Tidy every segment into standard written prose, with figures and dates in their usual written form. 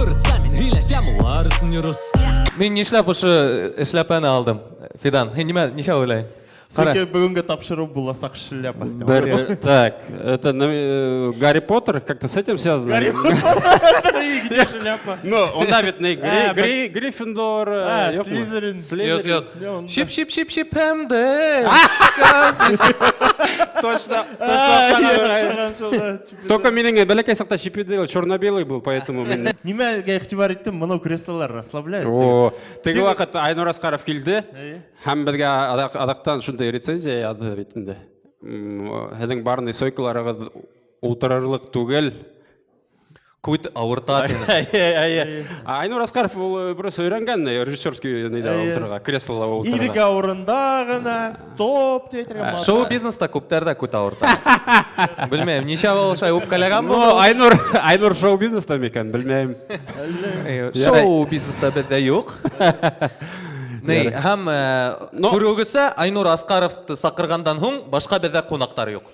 көрсем мен hilesem ularısın yürüsün. Мен нешләп ушы эшләпәне алдым. Фидан, неме ничә уйлай? Секе бүгінгі тапшыру буласақ шляпа. Так, это Гарри Поттер как-то с этим связано? Где шляпа? Ну, он давит на Гриффиндор, Слизерин. Yok yok. Şip şip şip şip hem de. Точно, Точно. Только менің бәләкәй сақта шипеді черно-белый был, поэтому мен... Немеге ихтибар еттім, мынау креслолар расслабляет. О, теге уақыт Айнур Асқаров келді, һәм бізге адақтан шындай рецензия яды бетінде. Хәдің барындай сойкаларығыз ултырарлық түгел. Күт ауыртады. Айнур Асқаров просто үйренген режиссерский кресло Игі ултырға. ауырында ғына, стоп дейтірген. Шоу-бизнеста күптәрдә күт ауыртады. Білмейм, ничә болшай үпкәләгән Ну, бұл? Айнур шоу-бизнеста мекен, білмейм. Шоу-бизнеста беҙҙә юҡ. Һәм күрүгесә Айнур Асҡаровты саҡырғандан һуң башҡа беҙҙә ҡунаҡтар юҡ.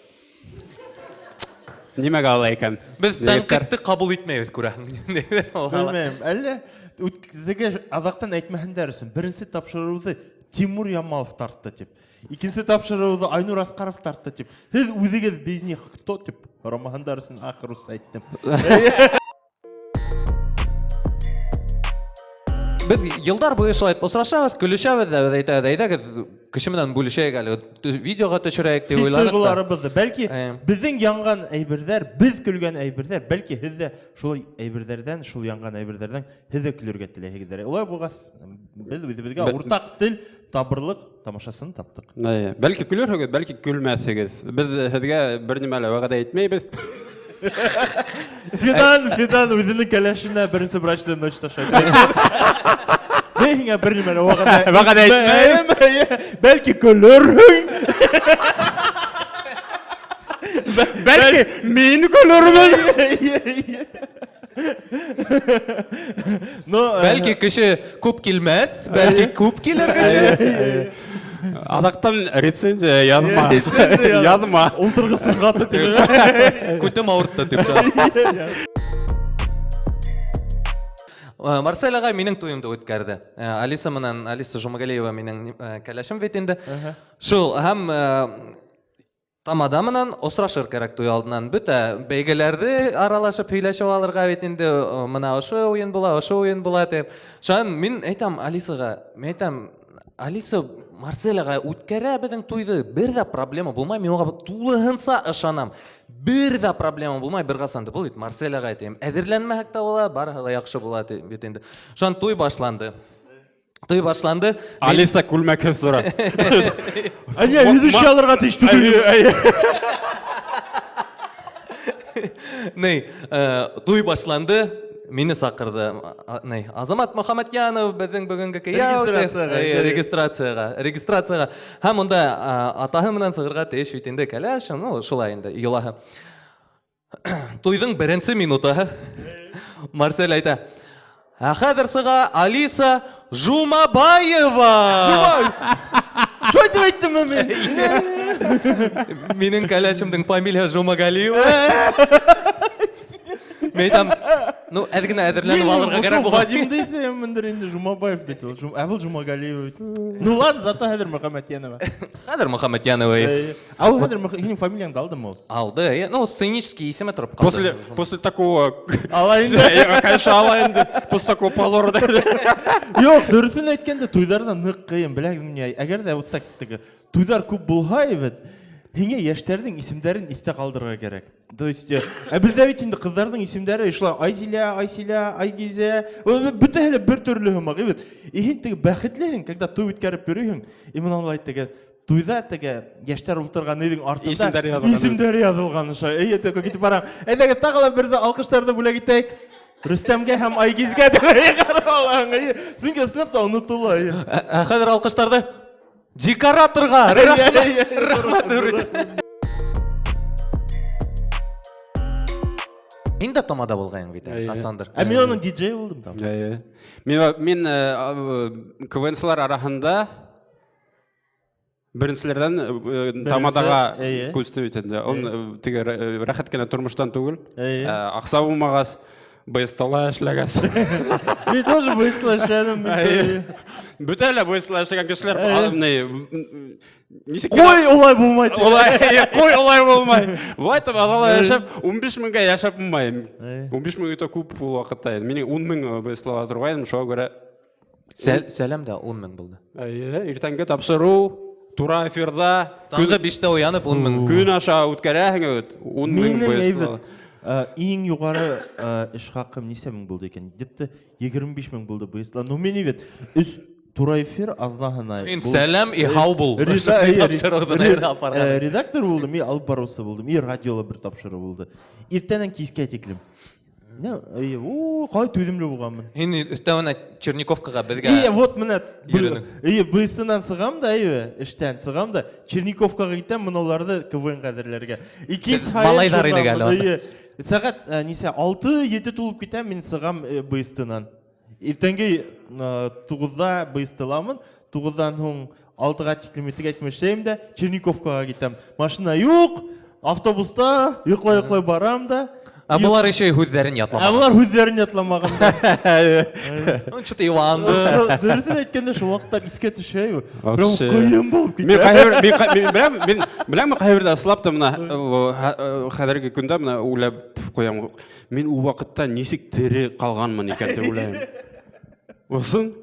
Нимәгә алай икән? Без тәнҡитте ҡабул итмәйбеҙ, күрәһең. Білмейм, әлі үткізіге адақтан әйтмәһендәр өсөн. Бірінші тапшыруды Тимур Ямалов тартты, тип. Икенче тапшыруды Айнур Асқаров тартты, тип. Һез үҙегеҙ без них кто, тип. Ромаһындар өсөн ахыр ус әйттем. Без йылдар буе шулай осрашабыз, көлөшәбез, әйдәгез кеше менән бүлешәйек әле. Видеога төшерәйек дип уйладык. Тойғыларыбызды, бәлки безнең яңган әйберҙәр, без көлгән әйберҙәр, бәлки һеҙ дә шул әйберҙәрҙән, шул яңган әйберҙәрҙән һеҙ дә көлөргә теләйһегеҙҙер. Улай булғас, без үҙебеҙгә уртаҡ тел, табырлык тамашасын таптык. Бәлки көлөрһөгөҙ, бәлки көлмәҫһегеҙ. Без һеҙгә бер нимә лә вәғәҙә итмәйбеҙ. Фидан үҙенең кәләшенә беренсе врачты ночь ташайды. Һиңә бер нимә лә вәғәҙә итмәйем. Бәлки көлөрһөң. Бәлки мин көлөрмөн. Бәлки кеше күп килмәҫ, бәлки күп килер кеше. Адақтан рецензия янма. Ултырғыстың қаты тип. Күтем ауыртты дип. Марсель ағай минең туйымды үткәрде. Алиса менән Алиса Жумагалиева минең кәләшем бит инде. Шул һәм тамада менән осрашыр кәрәк туй алдынан. Бөтә бәйгеләрде аралашып һөйләшеп алырга бит инде. Мына ошо уен була, ошо уен була дип. Шуны мин әйтәм Алисага, мен әйтәм Алиса Марселяға үткәрә беҙҙең туйҙы, бер ҙә проблема булмай, мин уға тулыһынса ышанам. Бер ҙә проблема булмай, бер ҡасан был бит Марселяға әйтәм. Әҙерләнмәһәк тә була, барыһы ла яҡшы була бит инде. Шуны туй башланды. Туй башланды. Алиса күлмәкһеҙ сора. Әйе, ведущий алырға тейеш түгел. Ней, туй башланды. Мине саҡырҙы. Азамат Мөхәмәтйәнов беҙҙең бөгөнгө регистрацияға. Һәм унда атаһы менән сығырға тейеш бит инде кәләш, шулай инде йолаһы. Туйҙың беренсе минутаһы. Марсель әйтә: «Хәҙер сыға Алиса Жумабаева!» Шо айтып әйттем мен? Минең кәләшемдең фамилия Жумагалиева. Мейтам, ну, әҙгенә әҙерләнеп алырға кәрәк була. Вадим дейсем, мендер инде Жумабаев бит ул. Әбул Жумагалиев бит. Ну ладно, зато хәҙер Мөхәмәтйәнова. Хәҙер Мөхәмәтйәнова. Ау хәҙер һинең фамилияңды алдымы ул? Алды. Ну, сценический исеме тороп ҡалды. После такого... Конечно, алайынды. После такого позора. Юк, дөрөҫөн әйткәндә, туйҙарҙа ныҡ ҡыйын. Беләһегеҙме ни? Әгәр дә вот так туйҙар күп булһа, бит, һиңә йәштәрҙең исемдәрен истә ҡалдырырға кәрәк. То есть, беҙҙә бит инде ҡыҙҙарҙың исемдәре шулай Айзилә, Айсилә, Айгизә, бөтәһе лә бер төрлө һымаҡ. Һин теге бәхетлеһең, когда туй үткәреп йөрөйһең, именно теге туйҙа теге йәштәр ултырған өйҙөң артында исемдәре яҙылған. Әйе, теге китеп барам. Әйҙәгеҙ тағы ла берҙе алҡыштарҙы бүләк итәйек. Рөстәмгә һәм Айгизгә сөнки ысынлап та онотола. Хәҙер алҡыштарҙы декораторға. Рәхмәт. Һин дә тамада булғайың бит, ҡасандыр. Мин оның диджей булдым. Мин КВН-сылар араһында беренселәрҙән тамадаға күсте бит инде. Он теге рәхәт кенә тормоштан түгел. Аҡса булмағас, быстала эшләгәс. Мен тоже быстро эшләдем. Бүтәле быстала эшләгән кешеләр нисек Қой, олай болмайды. Қой олай болмай. Вайтып алала яшап 15 меңгә яшап булмай. 15 мең өтә күп бул вакытта. Мине 10 мең быстала торгайным, шуңа күрә Сәлем дә 10 мең булды. иртәнге тапшыру, тура эфирда, Таңғы 5-тә уянып 10 мең. күн аша үткәрәһең 10 мең Менің быстала. ең жоғары іш хақым неше мың болды екен? Депті 25 мың болды быстала. Но мен евет, үз тура эфир арнағына. Мен сәлем и хау бол. Редактор болдым, и алып барусы болдым, и радиола бір тапшыры болды. Ертенен кеске теклім. Қай төзімлі болғанмын. Һин өстәвенә Черниковкага бергә. Вот міне Үйренің. быстынан сығам да, іштен сығам да, Черниковкаға кетем мұналарды КВН қадірлерге. Малайдар едік әлі. Сағат несе 6-7 тұлып кетем, мен сығам быстынан. Ертеңге 9-да быстыламын, 9-дан соң 6-ға километрге әйтмешсем де Черниковкаға кетем. Машина жоқ, автобуста ұйқлай барам да. Бұлар еще хүздәрен ятламаған. Бұлар хүздәрен ятламаған да. Что-то Иванды. Дөресін әйткенде шо вақыттар иске түшәй. Прям қиын болып кетті. Мен білем қайбірді ысылапты мына қадіргі күнде мына ойлап қоям. Мен ол вақытта несік тірі қалғанмын екен деп ойлаймын. Осын?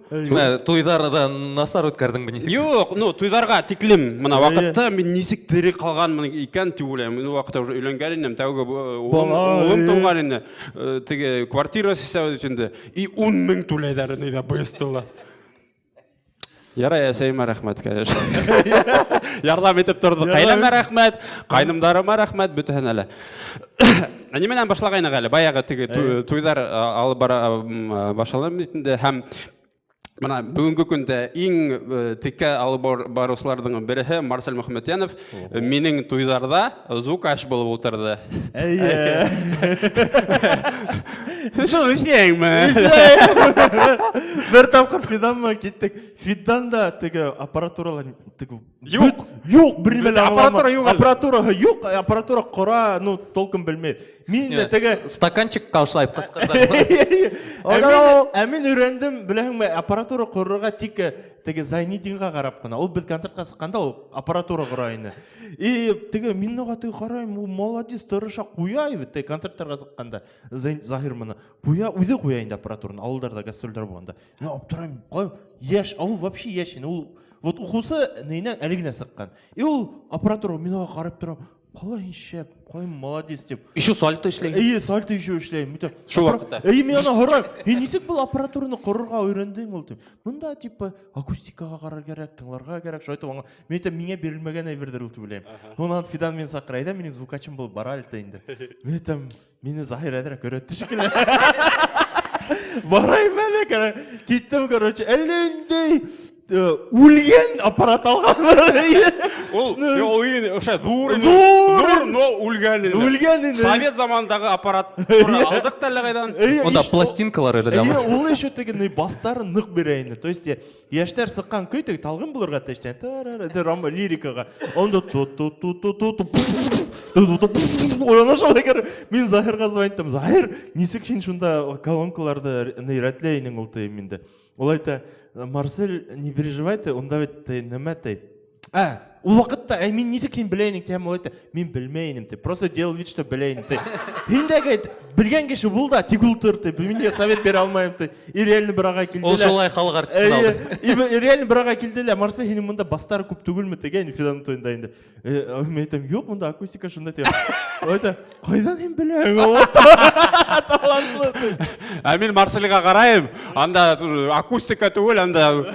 Туйдарда насар өткәрдің бі несек? Жоқ, туйдарға теклім. Мына вақытта мен несік тірі қалғанмын екен деп ойлаймын. Мен вақытта уже үйленген едім, тәуге ұлым туған едім. Теге квартира сесәу өтінде. И 10 мең төлейдәрі нейді быстылы. Ярай, әсейіме рахмет, конечно. Ярдам етіп тұрды. Қайлама рахмет, қайнымдарыма рахмет, бүтіген әлі. Неменен башлағайны ғалі, баяғы туйдар алып башалым дейтінде, һәм бүгінгі күнде ең текке алып барушылардың бірі Марсель Мухаммедянов менің туйдарда звукаш болып отырды. Шоны сеңмі? Бір тапқыр Фиданма кеттік. Фиданда аппаратуралар Жоқ, білмелі аппаратура жоқ, аппаратура қора, толкын білмейді. Мен де стаканчик қаушылайып қысқырды. Әмен үйрендім, біләңме, аппаратура құрыға тек Зайнидинға қарап қана. Ол біз концертқа сыққанда ол аппаратура құрайыны. Мен оға қарайым, ол молодец, тұрыша қойайы, концерттарға сыққанда Захир мұны. Өзі қойайынды аппаратураны, ауылдарда гастрольдар болғанда. Мен аптырайым, қойым, еш, ауыл вообще ешін. Вот ұқусы нейінен әлігіне сыққан. Ол аппаратура мен оға қарап тұрам. Қалай шеп, қойым молодец деп. Еще сальто ішлейін. Сальто еще ішлейін. Шу вақытта. Мен ана қарайым. Несек бұл аппаратураны құрырға үйрендің ол деп. Мұнда типа акустикаға қарар керек, тыңларға керек. Шайтып аңа. Мен айтам, меңе берілмеген әйбердер ұлты білейм. Онан Фидан мен сақырайда, менің звукачым болып бара әлтейінді. Мен айтам, мені Захир әдірі көретті шекілі. Барайым әлі кәрі. Кеттім, короче, әліндей өлген аппарат алған. Ол зур, но өлген. Совет замандағы аппарат алдық тәлі қайдан. Онда пластинкалар өлі дамы. Ол еші өтеген бастары нық берейіні. То есть, яштар сыққан көйтік талғын бұлырға тәштен. Лирикаға. Онда ойына шал екер. Мен Захирға звайынтым. Захир, несік шен шында колонкаларды рәтлейінің ұлты еменді. Ол айта, Марсель, не переживай ты, он давит ты наметай. Ол вақытта, мен несі кейін білейнің тем, ол айта, мен білмейнім ты, просто делал вид, что білейнім ты. Хиндегі айт, білген кеші бұл да, тек ұлтыр ты, менде совет бере алмайым ты. И реально бір аға келділі. Ол жолай халық артисын алды. И реально бір аға келділі, Марсель, хенің мұнда бастары көп түгіл ме теген, Фиданның тойындайынды. Мен айтам, жоқ, мұнда акустика шында тем. Ол айта, қайдан мен білейм? Мен Марсельға қарайым, анда акустика түгіл, анда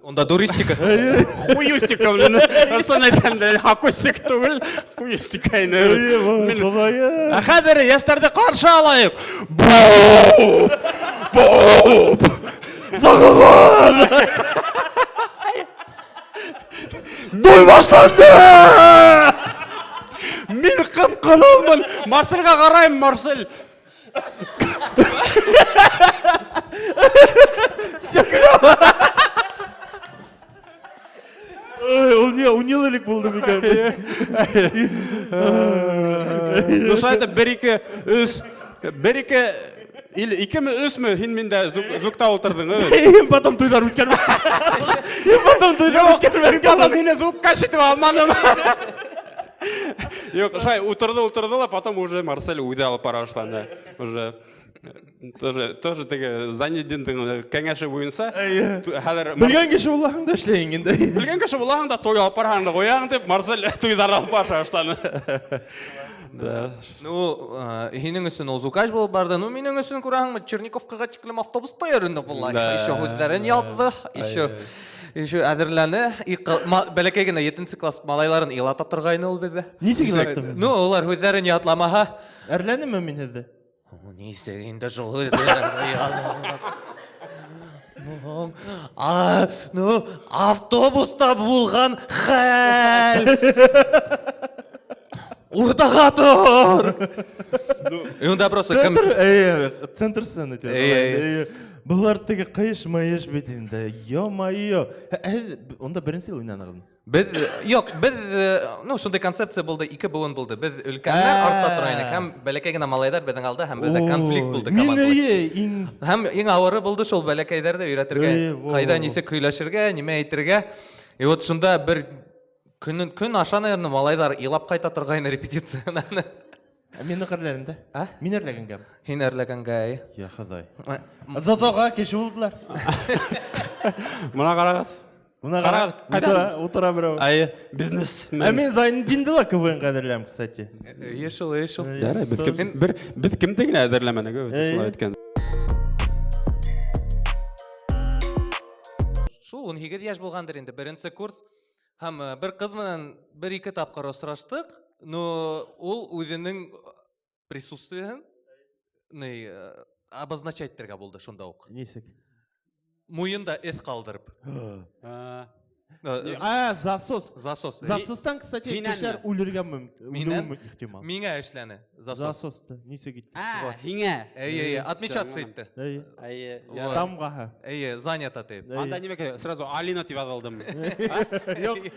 Онда дуристика. Хуюстика, блин. Сын айтқанда акустика түгіл, хуюстика айны. Қадірі, яштарды қаршы алайық. Боп! Сағылған! Дой башланды! Мен қып-қылылмын. Марсельға қарайым, Марсель. Секірі! Ол не, унелілік болды мекан. Нұш айтып, бір-екі үз Бір-екі, или 2-3 мі хин менде звукта отырдың. Им потом туйдар өткен. Им потом туйдар өткен. Потом мені звукка шетіп алмадым. Yok, шай, отырды, потом уже Марсель уйды алып бара башлады. Уже тоже теге занедендің кеңеші бойынса, хәзер Білген кеше Аллахыңда эшләйін енді. Білген кеше булағында той алып барғанды қояң деп Марсель туйдар алып бара башлады. Ну, хинең өсөн ул звукач булып барды. Ну, минең өсөн күрәһеңме, Черниковкага тиклем автобуста йөренде булай. Еще үзләрен язды, еще әзерләне. Бәләкәй генә 7 класс малайларын илата торгайны ул бездә. Нисек илаттың? Ну, олар үзләрен ятламаха. Әрләнеме мин һездә? Нисек инде шул ну, автобуста булган хәл. Уртага тор. Унда просто кем Центр сцены. Булар теге кыйыш-мыйыш бит инде. Йо-майо. Онда беренче уйнанагын. Без ну шундай концепция булды, 2 буын булды. Без өлкәннәр артта тора идек. Һәм бәләкәй генә малайлар безнең алда, һәм бездә конфликт булды командалар. Һәм иң авыры булды шул бәләкәйләрдә өйрәтергә, кайда нисек көйләшергә, нимә әйтергә. И вот шунда бер көн аша, наверное, малайлар илап кайта торган репетициянан. Мин кырларында. Мин әрләгәнгә. Һин әрләгәнгә. Я Ходай. Затога кеше булдылар. Мына карагыз. Утыра берәү. Бизнес. Мин зайны диндила КВН кадерләм, кстати. Ешел. Біз кімді генә әзірләмәнеге өтесілай өткен. Шу, 12 яш булгандыр инде, беренче курс. Һәм бер кыз менән 1-2 тапкыр очраштык. Но ул үзенең присутствиен обозначать итәргә булды шунда ук. Нисек? Муенда эс калдырып. Засос. Засос. Засостан, кстати, кешеләр үлергә мөмкин. Ихтимал. Миңа эшләне. Засос. Засосты. Нисек итте? Хиңә. Отмечаться итте. Тамга. Занято ты. Анда немеке сразу Алина тип алдым. Yok.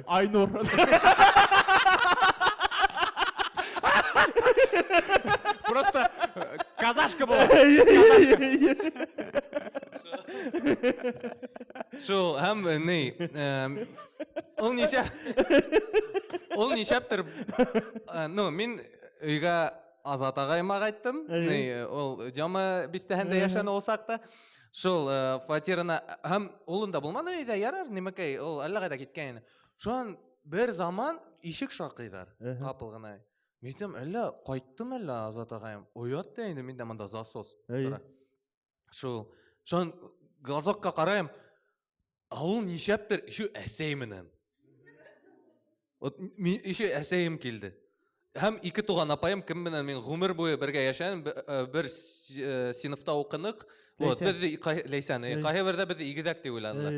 Aynur. Просто казашка была. Шу, һәм ул нишәптер, ну, мин өйгә Азат агайма кайттым. Ул Җама бистәһендә яшәне булсак та, шул фатирына һәм улында булманы өйдә ярар, нимәкәй, ул әллә кайда киткән. Шуан бер заман ишек шакыйлар, капыл гына. Мин әллә кайттым әллә Азат агайым. Уят та инде миндә монда засос. Шул, шуан газокка карайм. Ул нишәптер ишу әсәй менән. Мин ишу әсәем килде. Һәм 2 туган апайым кем менән мин гомер буе бергә яшәгән, бер сыйныфта укынык. Вот без Ләйсән, кайбердә без игедәк дип уйландылар.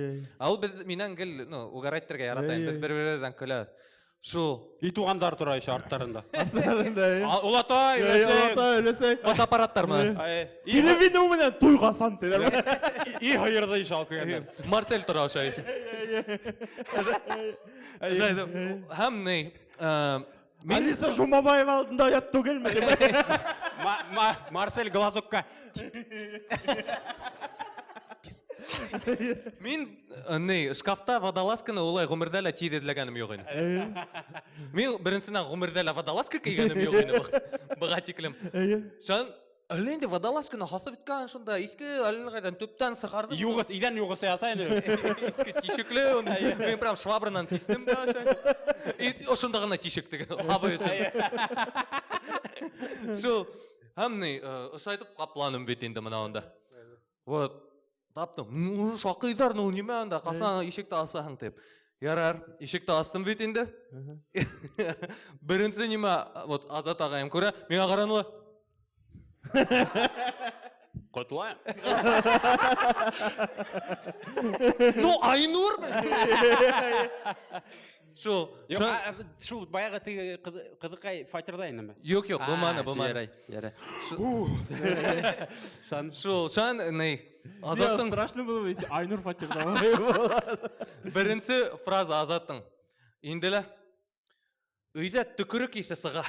Ул без миннән гел, ну, угарайттырга яратайм. Без бер-беребездән көлә. Шу, И тугандар тора ише арттарында. Улатай, өләсәй. Фотоаппараттармы? Телевидение менән туйгасан диләр. И хайырда ише алып кергән. Марсель тора аша ише. Һәм ни, Алиса Жумабаева алдында ят түгелме? Марсель глазокка. Мин шкафта водолазканы улай гомердә лә тиредләгәнем юк иде. Мин беренчедән гомердә лә водолазка кигәнем юк иде. Быга тиклем. Шан әллә инде водолазканы хасып иткән шунда иске әлләгәдән төптән сыгарды. Югыс, идән югысы ята инде. Тишекле, мин прям швабранан систем да аша. И ошонда гына тишек диген. Лава өсә. Шул һәмни ошайтып капланым бит инде монда. Вот таптым. Шакыйдар, ну нимә анда, касан ишекте асаһың дип. Ярар, ишекте астым бит инде. Беренче нимә, вот Азат агаем күрә, миңа каранлы. Котла. Ну, Айнур. Шул Баягы кызыкай фатирда инеме? Юк, булманы. Ярай. Шул, шан Азаттың Страшно было, если Айнур фатирда. беренче фраза Азаттың. Инделә өйдә төкерек исе сыга.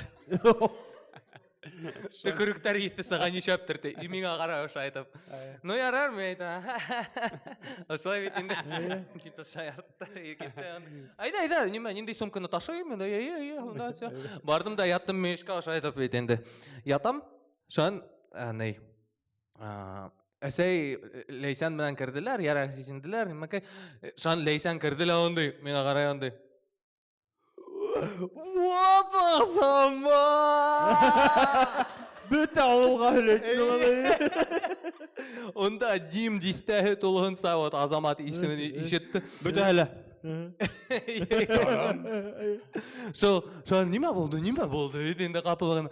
Түкіріктер етті саған ешеп тұрды. Үймеңе қарай оша айтып. Ну, ярар, мен айтам. Осылай бетінде. Типа шаяртты. Айда, нендей сөмкіні ташаймын. Бардым да яттым мешка оша айтып бетінде. Ятам, шан, ней. Әсей Лейсан менен кірділер, яра сесінділер. Шан Лейсан кірділер ондай, мене қарай ондай. Вот асама! Бөте ауылға үлеттің. Онда Дим дистәһе толығын сауат азамат исемін ишетті. Бүті әлі. Шан, неме болды? Енді қапылығын.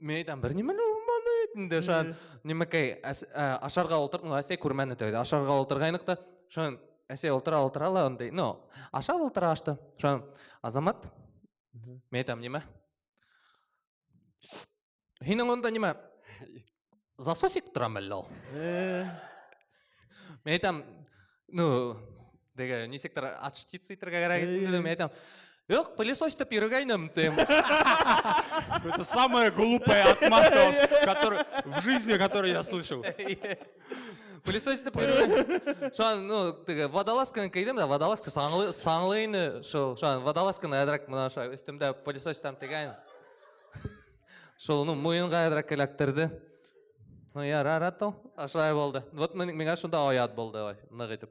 Мен айтам, бір неме болмады етінде. Шан, немекей, ашарға олтырдың, әсей көрмәні тәуді. Ашарға олтырғайнықта, шан, әсей олтырала, ондай. Но, аша олтыра ашты. Шан, азамат, мен айтам, неме? Хинің онда неме? Засосик тұрам әлі ол. Мен айтам, деге, несектор атшытицы итірге қарай кетті, мен айтам, yok, пылесоситіп ерігайным, тем. Это самая глупая отмазка, в жизни, которую я слышал. Пылесоситіп ерігайным. Шан, водолазканы кейдім, водолазка саңлайыны, шан, водолазканы әдірек мұна ша, үстімді пылесоситам тегайын. Шол, мойынға әдірек кәләктірді. Яр, араттау, ашылай болды. Вот мен ашында оят болды, нұқ етіп.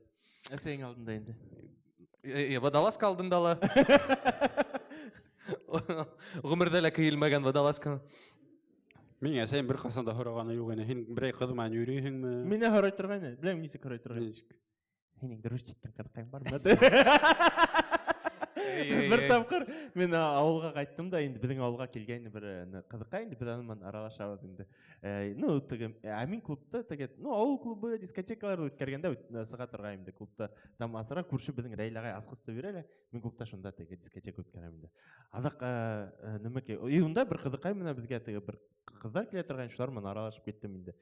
Әсейң алдында енді. Водолазка алдындалы. Ғұмырдәлі кейілмеген водолазканы. Мен әсейін бір қасанда хұрағаны жоқ ені. Хен бірай қыдыман үйрейхің мі? Мене хорой тұрғайны. Білем, несі хорой тұрғайны. Хенің дұрыстеттің қыртаң бар ма? Бір тапқыр мен ауылға қайттым да, енді біздің ауылға келгенде бір қызыққа енді біз анымен аралаша бардым. Әмин клубта, ауыл клубы, дискотекаларды өткергенде сыға тұрғайымды клубта. Там асыра көрші біздің Рәйлағай асқысты берелі, мен клубта шында дискотека өткергенде. Адақ нөмеке, онда бір қызыққайым бізге бір қыздар келе тұрған шылармен аралашып кеттім енді.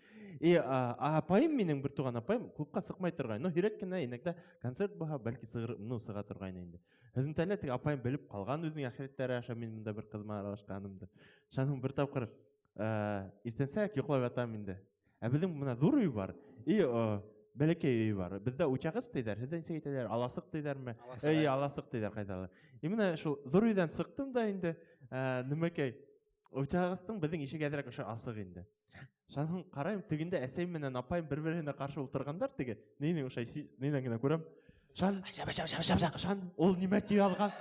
Апайым менің бір туған апайым клубқа сықмай тұрғай. Хереккені иногда концерт бұға, бәлкі сыға тұрғайын енді. Өзім тәлі апайым біліп қалған өзінің ақыреттері аша мен мұнда бір қызыма аралашқанымды. Шаным бір тапқыр ертенсәк еқылап атам енді. Біздің мұна зор үй бар. Бәлекей үй бар. Бізді учағыз дейдер, сізден сейтелер, аласық дейдер ме? Аласық дейдер қайдалы. Именно шул зор үйден сықтым да енді, нөмекей, учағыздың біздің ешек әдірек ұшы асық енді. Шаным қарайым, тегінде әсейм менен апайым бір-біріне қаршы ұлтырғандар теге, нейнен ұшай, нейнен гіне көрем. Шан, ол неме тиіп алған?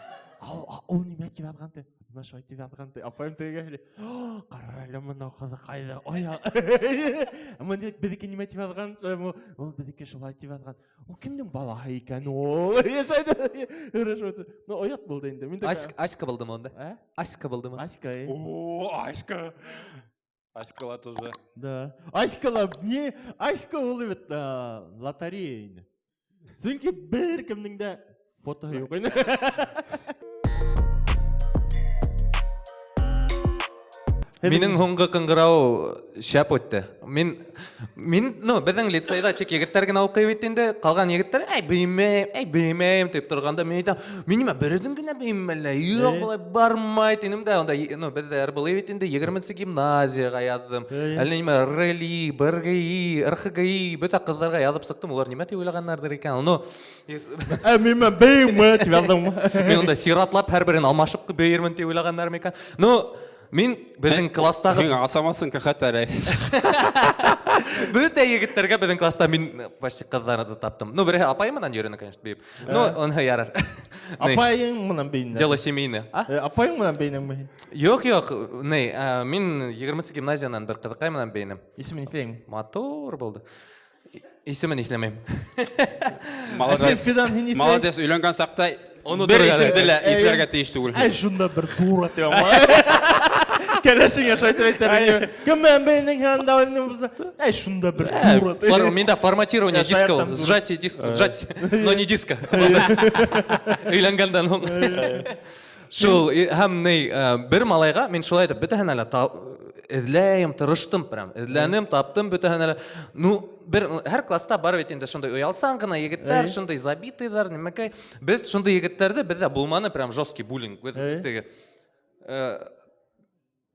Ол неме тиіп алған те? Мына шай тиіп алған те? Апайым теге әлі, қарайлы мұна қызы қайды, оя. Аман дед, бедеке неме тиіп алған? Ол бедеке шылай тиіп алған. Ол кімдің балаға екен ол? Шайды, үріш өті. Оят болды енді. Аська болды ма онда? Аська болды ма? Аська, О, Аська. Аськала тоже. Да. Аськала, не? Аська ол ебет лотарея енді. Сүнке бір кімнің де фото yok енді. Менің ғоңғы қыңғырау шәп өтті. Біздің лицейда тек егіттерген ауқы ебеттенде, қалған егіттер, беймейм, деп тұрғанда, мен айтам, меніме бірдің гіне беймелі, үйі олай бармайды, енімді, бізді әрбіл ебеттенде 20-сі гимназияға ядым, әлінеме РЛИ, БРГИ, РХГИ, бүті қыздарға ядып сықтым, олар неме те ойлағаннардыр екен. Меніме беймі, деп алдым. Мен онда сиратлап әрбірін алмашып бейірмін те ойлағандар ме екен. Мен біздің класстағы... Мен асамасын кәқат әрі. Бүті егіттерге біздің класста мен почти қыздарды таптым. Бір апайымынан үйрені, конечно, бейіп. Оны ярар. Апайыңынан бейінен? Дело семейне. Апайыңынан бейінен бейін? Жоқ, мен 20 гимназиядан бір қызықаймынан бейінім. Есімін етлейін? Матур болды. Есімін етлемейм. Молодец, үйленген сақтай бір есімділі еферге тейішті өл. Жында бір тура тема. Кәлешіңе шайтыр айтар. Кіммен бейінің ханда ойының бұза. Шында бір тура тема. Менде форматирование диска, сжатие диска, сжать, но не диска. Үйленгендан он. Шул, һәм бір малайға, мен шулай айтып, бітіген әлі эдләйім, тырыштым прям, эдләнім, таптым бөтәһен әлі. Әр класста бар бет енді шындай ұялсан ғына егіттер, шындай забитыйлар, немекай. Біз шындай егіттерді, бізде болманы прям жесткий буллинг.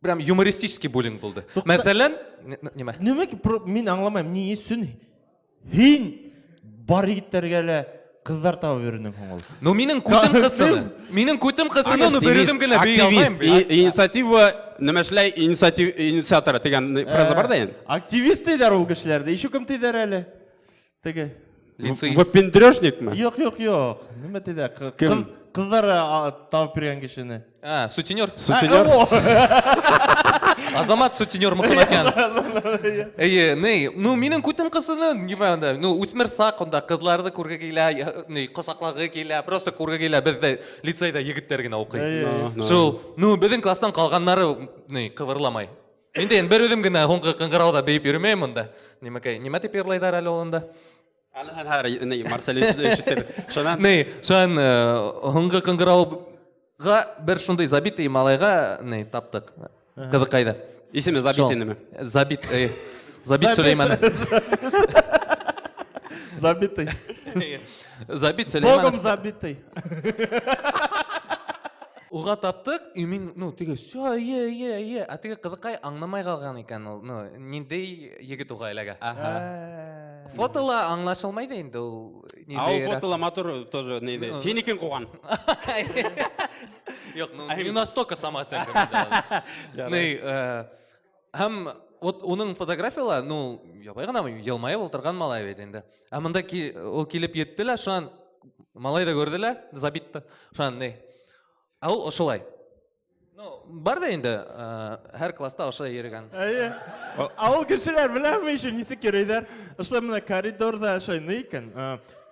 прям юмористический буллинг болды. Мәсәлән, неме? Неме мен аңламайм, не үшін хин бар егеттерге әле кызлар табып йөрүнең һуң ул. Ну минең күтем кысыны, ну бердем генә бей алмыйм. Инициатива нема эшләй, инициатор дигән фраза бар да инде. Активист диләр ул кешеләрдә. Ишү кем диләр әле? Теге. Выпендрёжникме? Юк. Неме диләр? Кем? Кызлар табып биргән кешене. Сутенер. Сутенер. Азамат сутенер Мөхәммәтян. Ну минең күтем кысыны, ну үсмер сак онда кызларды күргә килә, косаклагы килә, просто күргә килә. Бездә лицейда егетләр генә укый. Шул, ну безнең класстан калганнары кывырламай. Инде бер үзем генә һуңгы кыңгырауда бейеп йөрмәйм монда. Нимә дип йырлайдар әле ул анда? Марсель ишетер. Шунан Шан һуңгы кыңгырауга бер шундый забитый малайга таптык. Кызыкайда. Исеме Забит инеме? Забит Сөләйман. Забитый. Забит Сөләйман. Богом забитый. Уга таптык, и мин, ну теге, "Всё, а теге кызыкай аңламай калган икән ул. Ну, ниндәй егет уга әлегә?" Фотола аңлашылмайды инде ул. Ау фотола мотор тоже нейде. Финикен куган. Yok, ну не настолько самооценка. Һәм вот оның фотографиялар, ну, ябай гына елмайып ултырган малай бит инде. Ә монда ул килеп йеттеләр, шуан малай да күрделәр, Забитты. Шуан Ә ул ошолай. Ну, бар да инде, һәр класста ошолай йөргән. Ә ул кешеләр беләме ишү нисек йөрөйдәр? Ошолай менә коридорда шулай ни икән?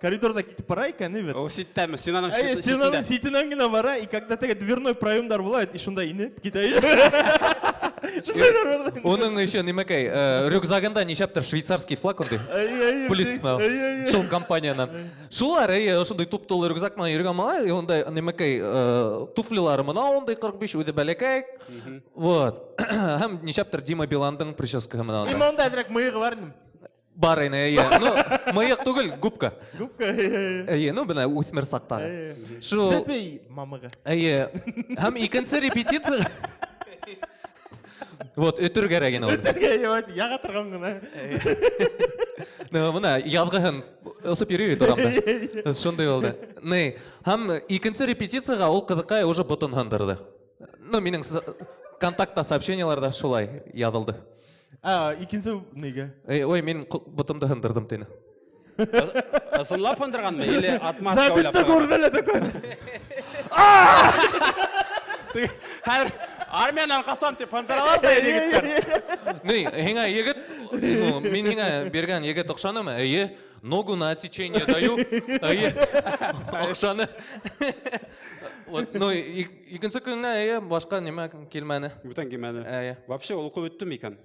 Коридорда китеп бара икән, ни бит? Ул ситтәме? Синаның Синаның ситенән генә бара, и когда теге дверной проемдар була, и шунда инеп китә. Оның еще немекей, рюкзагында нишәптер швейцарский флаг онды. Полис шул компаниянан. Шулар, ошондай туп-толы рюкзак менән йөргән малай, ондай немекей туфлилары мына ондай 45 үзе бәләкәй. Вот. Һәм нишәптер Дима Биландың прическасы менән. Иманда әдрәк мыйгы бар инде. Бар ине, ну, мыек түгел, губка. Губка. Ну, бина үсмер сактагы. Шу Сәпей мамыгы. Һәм икенче репетиция. Вот, өтөр кирәк ине ул. Яга торган гына. Ну, мына ялгыһын ысып йөри торамда. Шундай булды. Һәм икенче репетицияга ул кызыкай уже ботын һындырды. Ну, минең контактта сообщенияларда шулай язылды. Икенче неге? Ой, мен ботымды һындырдым тени. Ысынлап һындырганмы или отмазка уйлап? Забитты күрделәр такой. Һәр армиянан касам дип һындыралар да егетләр. Һиңа егет, мин һиңа бергән егет акчанымы? Ногу на отсечение даю. Акчаны. Вот, ну, икенче көнгә башка нима килмәне. Бүтән килмәде. Вообще ул куйттым икән.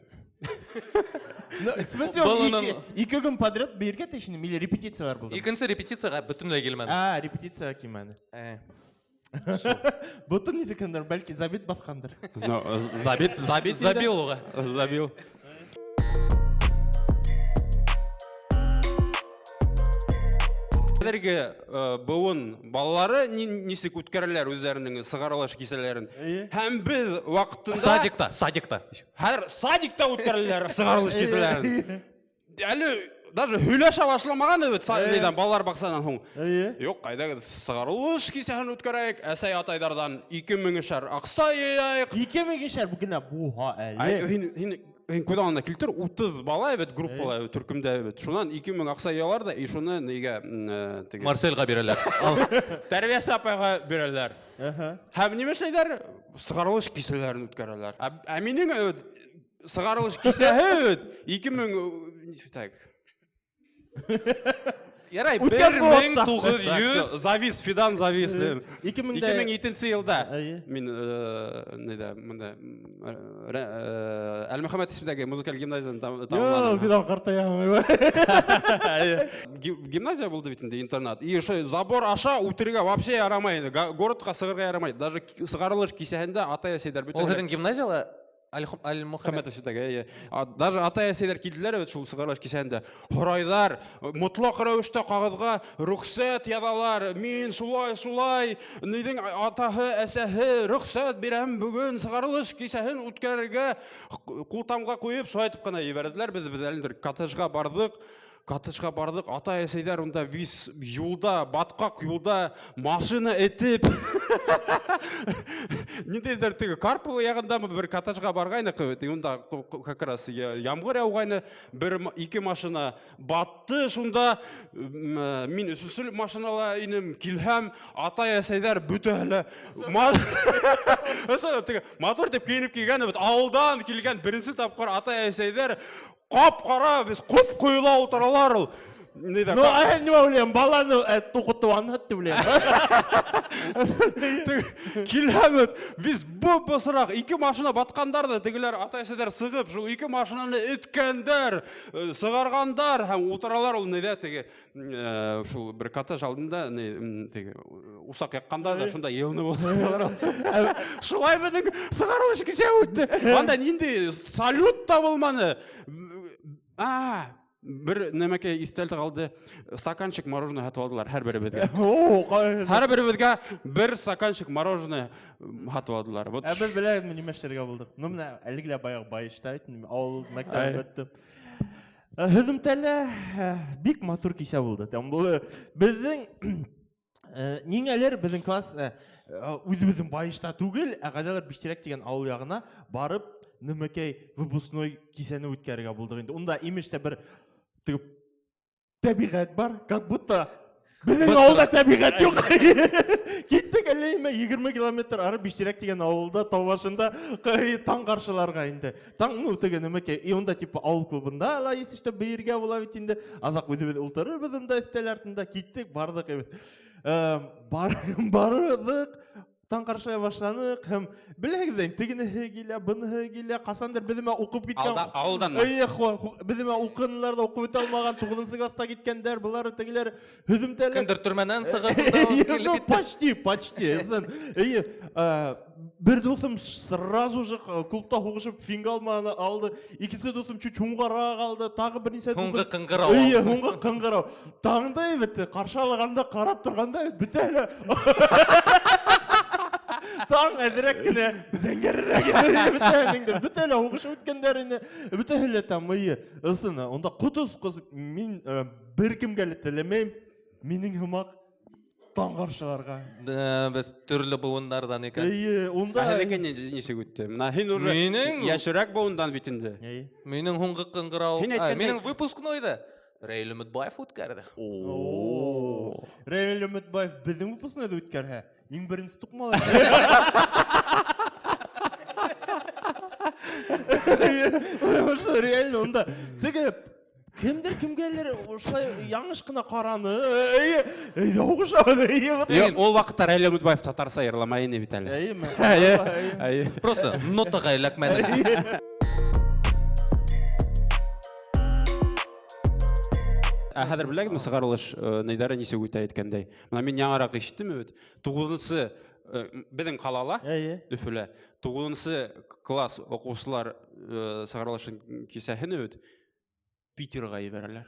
В смысле, ике көн подряд бергә тешне, миле репетициялар булды. Икенче репетицияга бөтенләй килмәде. Репетиция килмәде. Бутын нисекендер, бәлки Забит баскандыр. Забил уга. Забил. Хәзерге буын балалары нисек үткәрәләр үзләренең сыгарылыш кисәләрен. Һәм без вакытында Садикта. Һәр садикта үткәрәләр сыгарылыш кисәләрен. Әле даже һөйләшә башламаган бит садиктан балалар баксаннан һуң. Юк, кайда сыгарылыш кисәһен үткәрәйек, әсәй атайдардан 2000 шәр акса йыяйк. 2000 шәр бугына буha әле. Һин куйдаганда килтер 30 бала бит группалар төркемдә бит. Шуннан 2000 акса ялар да, и шуны нигә теге Марселга бирәләр. Тәрбиясе апайга бирәләр. Һәм нимә эшләйләр? Сыгарылыш кисәләрен үткәрәләр. Ә минең сыгарылыш кисәһе 2000 так. Ярай, 1900 Фидан завис. 2007 елда мин монда Әл-Мөхәммәд исемендәге музыкаль гимназияны тамамладым. Фидан картая. Гимназия булды бит инде, интернат. И ошо забор аша үтергә вообще ярамай. Городка сыгырга ярамай. Даже сыгарылыш кисәһендә ата-әсәйләр бит. Ул һеҙҙең гимназияла Аль-Мухаммед. Хәмәт Әсетәгә. Даже ата-әсәләр килделәр бит шул сыгыраш кисәндә. Һорайлар, мотлак рәвештә кагызга рөхсәт ябалар. Мин шулай, нидең атаһы, әсәһе рөхсәт бирәм бүген сыгырылыш кисәһен үткәрергә култамга куеп шулай итеп кына ибәрделәр. Без әлендер коттеджга бардык. Ата-әсәләр унда виз юлда, баткак юлда машина этеп. Ниндидер теге Карпова ягындамы бер коттеджга баргайны кыбыт. Унда как раз ямгыр яугайны, ике машина батты. Шунда мин үсүсүл машинала инем килһәм, ата-әсәләр бүтәһле мотор дип киенеп килгән бит. Авылдан килгән беренче тапкыр ата-әсәләр кап-кара, без куп куйла утыралар ул. Ну, а не ойлайм, баланы тоқытып анатты білем. Килһәмет, біз бұп-бұсырақ, ике машина батқандарды, тегілер ата-әсәләр сығып, шул ике машинаны иткәндәр, сығарғандар, һәм утыралар ул неде теге, шул бір коттедж алдында, теге усак якканда да шунда елны болды. Шулай бедің сығарылыш кесе өтті. Анда нинди салют табылманы. Бір немеке истәлтә қалды, стаканчик мороженое хатып алдылар һәр беребезгә. Һәр беребезгә бер стаканчик мороженое хатып алдылар. Вот. Без беләм нимә эшләргә булдык. Ну менә әлегә баягы байышта әйтем, авыл мәктәбе беттем. Һөземтәлә бик матур кисә булды. Безнең ниңәләр безнең класс үзебезнең байышта түгел, гадәләр Биштерәк дигән авыл ягына барып Нөмәкәй выпускной кисәне үткәрергә булдык инде. Унда имештә бер табигать бар, как будто безнең авылда табигать юк. Киттек әле 20 километр ары Биштерәк дигән авылда тау башында таң каршыларга инде. Таң теге Нөмәкәй, и онда типа авыл клубында ала исештә биргә була бит инде. Азак үзебез ултырырбыз монда өстәл артында. Киттек, бардык бит. Бардык. Таң каршыя башланык һәм беләгездән тегенеһе килә, быныһы килә, касандыр беземә укып киткән. Авылдан. Беземә укынулар да укып алмаган 9нчы класста киткәндәр, булар тегеләр һөземтәләр. Кемдер төрмәнән сыгып Почти. Бер дусым сразу же клубта хугышып фингалманы алды. Икесе дусым чуть хуңгарак алды. Тагы бер нәрсә Хуңгы кыңгырау. Хуңгы кыңгырау. Таңдай бит каршалаганда карап торганда бүтәле. Таң әзрәк кенә зәңгәррәк бүтәле хугышып үткәндәрне бүтәле тамые ысыны. Онда кутус кыз мин бер кемгә теләмәйм. Минең хымак таң каршыларга. Без төрле буыннардан икән. Онда Әлекән ничек үтте? Менә һин уже яшәрәк буындан бит инде. Минең хуңгы кыңгырау. Минең выпускнойда Рәйле Мөтбаев үткәрде. Рәйле Мөтбаев безнең выпускнойда үткәрһә, иң беренче тукмалы. Реально онда теге кемдер кемгәләр ошай яңгыш кына караны. Ул вакытта Рәйле Мөтбаев татарса йырламай ине бит әле. Просто нотага эләкмәде. Хәзер беләгезме сыгарылыш нидәре ничек үтә әйткәндәй. Менә мин яңарак ишеттем бит. 9нчы безнең калала Өфөлә 9нчы класс укучылар сыгарылышын кисәһен бит Питерга ибәрәләр.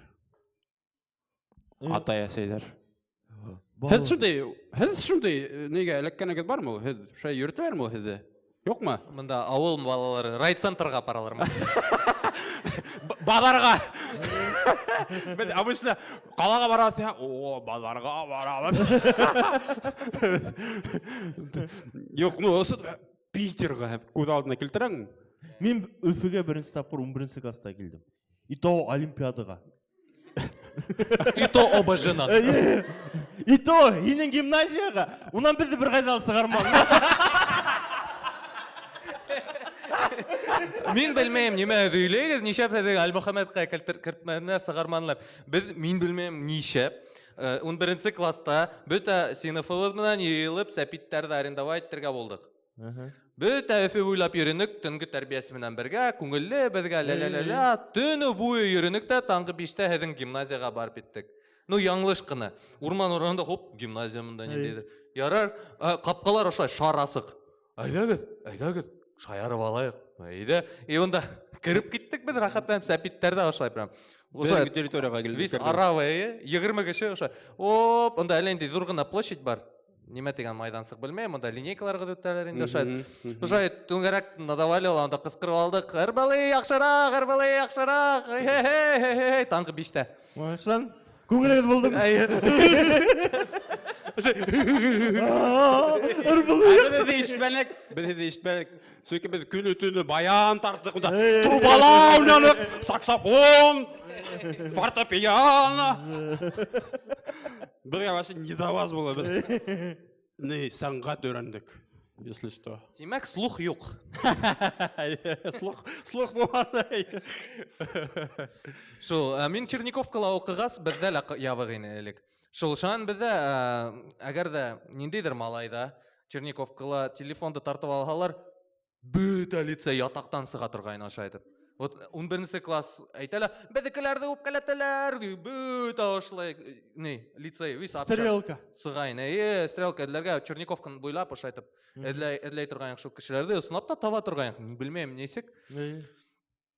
Ата-әсәләр. Һез шундый нигә эләккәнегез бармы? Һез шулай йөртәләрме һезне? Юкмы? Монда авыл балалары райцентрга паралармы? Базарга. Без обычно калага барасыз, базарга барабыз. Юк, Питерга күз алдына килтерәң. Мин Өфөгә беренче тапкыр 11нче класста килдем. И то олимпиадага. И то ОБЖ-нан. И то инең гимназияга. Унан безне бер кайда сыгарман. Мин белмәйм нимә дөйләгез, нишәп теге Аль-Мухаммедка кертмәннәр сыгарманлар. Мин белмәйм нишәп. 11нче класста бөтә сыйныфыбыздан йыелып сәпиттәрдә арендовать итәргә булдык. Бөтә Өфө буйлап йөренек, төнге тәрбиясе менән бергә, күңелле безгә ла-ла-ла-ла, төне буе йөренек тә таңгы 5тә һеҙҙең гимназияга барып киттек. Ну яңлыш кына. Урман урында хоп, гимназия монда ниндидер. Ярар, капкалар ошай шар асык. Әйдәгез, шаярып алайық. Үйде. И онда кіріп кеттік біз рахаттанып сәпиттерді ашылай прям. Ошо территорияга келдик. Вис Аравия, 20 кеше ошо. Оп, онда әлемде Дургына площадь бар. Неме деген майдансық білмеймін, онда линейкаларға өттелер инде шайды. Ошо түңгерек надавалил, онда қысқырып алдық. Ырбалы ақшарақ. Таңғы 5-те. Машан, көңіліңіз болды ма? Біз ешбәлік. Сөйке біз күні түні баян тарттық. Трубала ойнадық, саксофон, фортепиано. Бір вообще не до вас было. Не, саңғат өрәндік. Если что. Демек, слух юқ. Слух болғандай. Шул, мен Черниковкала оқығас бірдәл явығын әлік. Шул, шан бізді, әгерді нендейдір малайда, Черниковкала телефонды тартып алғалар, бүт лицей ятақтан сыға тұрғайын ашайтып. Вот 11 класс айтала, бәдікілерді өпкәләтілер, бүт ауышлай, лицей, вис апша. Стрелка. Сығайын, стрелка әділерге Черниковканы бойлап ашайтып, әділей тұрғайын шоқ кішілерді, ұсынап та таба тұрғайын, білмейм, несек.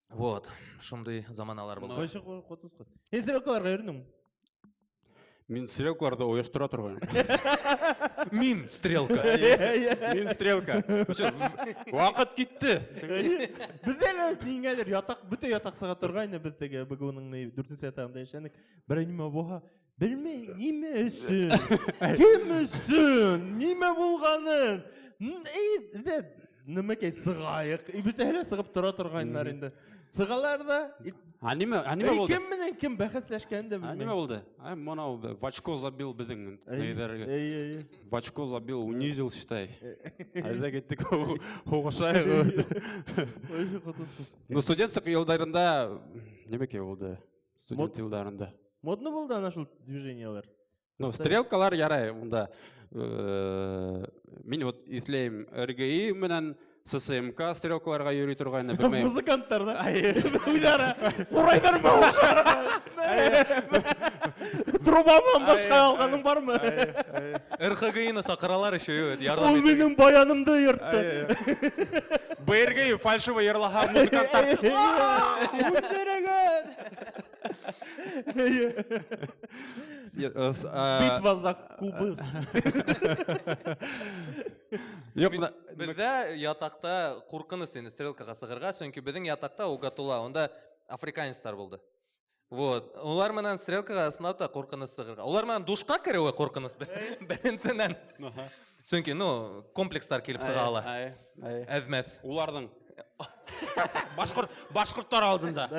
Вот, шындай заманалар болды. Қойшы қотыз қыз. Стрелкаларға үйрендің? Мен стрелкаларды ойыштыра тұрғайын. Мин стрелка. Мен стрелка. Уақыт кетті. Біздер ненгәдер бүті ятақ сыға тұрғайны біздегі бүгінің 4-ті сәтағында ешәнік. Бір неме болға, білмей, неме үсін, кем үсін, неме болғанын. Немекей сығайық, бүті әлі сығып тұра тұрғайынлар енді. Сығаларда... Аниме болды. Кем менен кем бәхәсләшкәнде білмей. Аниме болды. Монау в очко забил біздің. В очко забил, унизил, считай. Айда кеттік оғышайық. Но студентсық елдарында... Немеке болды? Студент елдарында. Модны болды анашыл движениялар? Ну, стрелкалар ярай, онда. Мен вот ислейм РГИ менен ССМК стрелкаларға үйрей тұрғайны білмейм. Музыканттар да? Уйдары, орайдар ма ұшар? Трубаман башқа алғаның бар ма? РХГИ-ні сақыралар еще өт. Ол менің баянымды ертті. БРГИ фальшивый ерлаға музыканттар. Битва за кубыз. Бізді ятақта қорқыны сені стрелкаға сығырға, сөңкі біздің ятақта угатула, онда африканецтар болды. Вот. Олар менен стрелкаға сынапта қорқыны сығырға. Олар менен душқа кіреуі қорқыныс бірінсінен. Сөңкі, комплекстар келіп сығала. Әзмәз. Олардың башқұрттар алдында.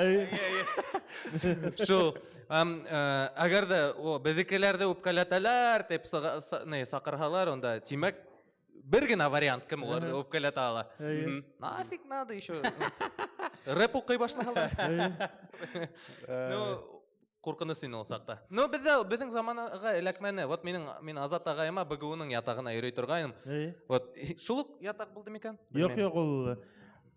Шул, әгерді бәдікелерді өпкәләтәләр, теп сақырғалар, онда тимәк бір гына вариант кім оларды өпкәләтә ала. Нафиг надо еще. Рэп оқи башлагалар. Қорқыны сені олсақта. Біздің заманаға әләкмәні, вот мен Азат ағайыма БГУ-ның ятағына үйрей тұрғайым. Шулық ятақ болды мекен? Жоқ,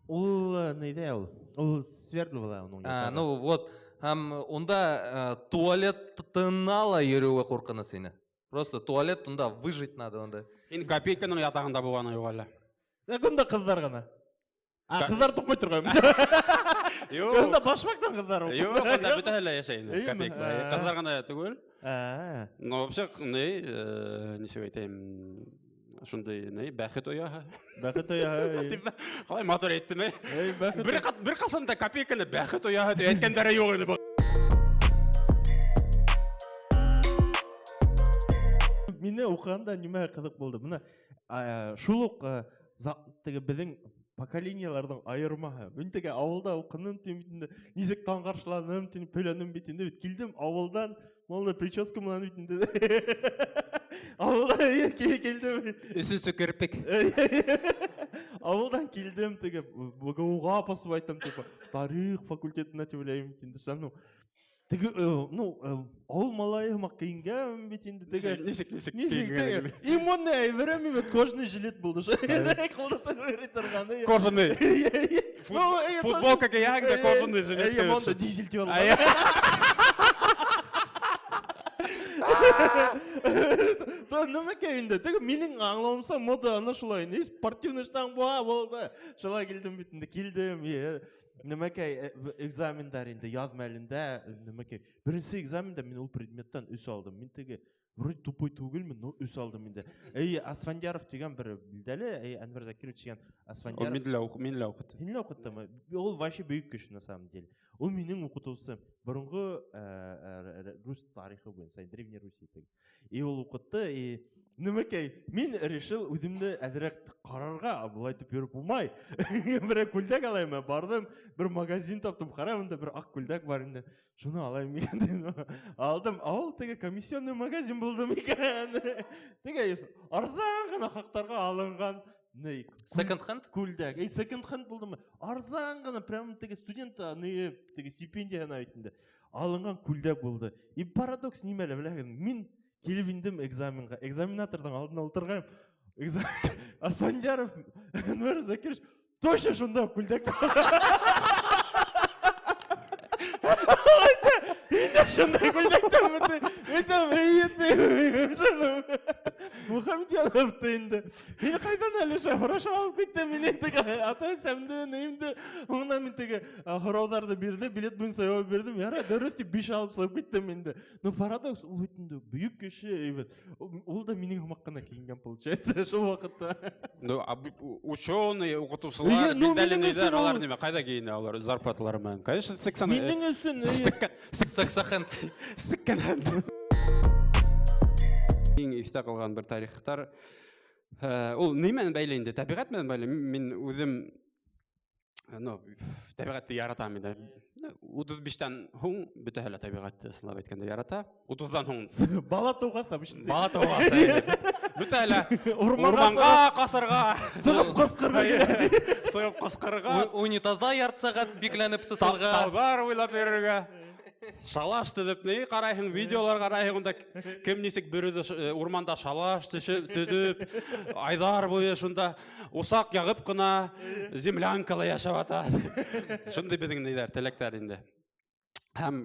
ол нейде ол? Ол Свердловда оның ятағы. Ну вот, онда туалеттынала үйреуі қорқыны сені. Просто туалет онда выжить надо онда. Ен копейканың ятағында болғаны жоғалы. Онда қыздар ғана. Қыздар тұқмай тұрғайым. Онда башмақтан қыздар. Жоқ, онда бүті әлі яшайын. Копейка. Қыздар ғана түгел. Но вообще, несек айтайым, шындай, бәхет ояға. Бәхет ояға. Қалай мотор етті ме? Бір қасында копейканы бәхет ояға әйткендері жоқ еді. Мені оқығанда неме қызық болды. Мына шулық біздің поколениялардың айырмағы. Мен ауылда оқыным түймейтінді, несек таңғаршыланым, пөленім бетінде. Келдім ауылдан, молда прическа мұнан бетінде. Ауылда келдім. Үсісі кірпік. Ауылдан келдім, БГУ-ға апасып айтам, тарих факультетіне тевлейм бетінде. Ауыл малайыма қиынғам бетінде. Несек қиынғам. Имонный время бет кожный жилет болды. Қолдата өре тұрғаны. Кожаный. Футболка кияғында кожаный жилет. Имонда дизель теору. то нема кейінде теге менің аңлауымса мода ана шулай не спортивный штанг болды шулай келдім битінде келдім нема кей экзамендар енді яз мәлінде нема кей бірінші экзаменде мен ол предметтен үс алдым мен теге вроде тупой түгелмін но үс алдым енді Асфандияров деген бір білдәлі Әнвар Закирович деген Асфандияров Мен оқыды. Сен оқытты ма? Ол вообще бүйік кіші на самом деле. Ол менің оқытушым. Бұрынғы рус тарихы бойынша, Древний Руси. И ол оқытты, немекей, мен решил өзімді әдірек қарарға, бұл айтып беріп болмай. Бір көлдек алайым, бардым, бір магазин таптым, қараймын да бір ақ көлдек бар енді. Шуны алайым екен. Алдым, ол теге комиссионный магазин болдым екен. Теге арзан ғана хақтарға алынған Second hand? Көлдәк. Second hand болдым. Арзан ғана прям теге студент теге стипендия айтында. Алынған көлдәк болды. И парадокс немеле біләген. Мен келіп индім экзаменға. Экзаменатордың алдына отырғайым. Асфандияров, Әнвар Закирович, точно шунда көлдәк. Шундай көлдәктен Мұхамедьянов енді. Мен қайдан әлі шафраша алып кетті, мен ентігі ата сәмді, неймді, оңынан мен тегі құраударды берді, билет бұн сайауы бердім, яра, дөрісті 5 алып сауып кеттім енді. Но парадокс, ол өтінді, бүйік кеші, ол да менің маққана кейінген получается, шо вақытта. Ученые, оқытушылар, білдәлінейдер, олар неме, қайда кейіне олар зарплаталары мән? Конечно, 80... Менің өсін... Сіккен ең есте қалған бір тарихтар ол немен бәйлейінде табиғатмен бәйлей мен өзім табиғатты яратамын енді 35-тен хоң бүті әлі табиғатты сылап еткенде ярата 30-дан хоң бала туғаса бүшінде бала туғаса бүті әлі орманға қасырға сығып қосқырға Унитазда ярты сағат бекленіп сысылға таудар ойлап беруге шалаш түдіп, не қарайын, видеолар қарайын, онда кім несек бүріді орманда шалаш түдіп, айдар бойы шында ұсақ яғып қына землянкалы яшап атады. Шынды бедіңін нейдер, тілектер енді. Әм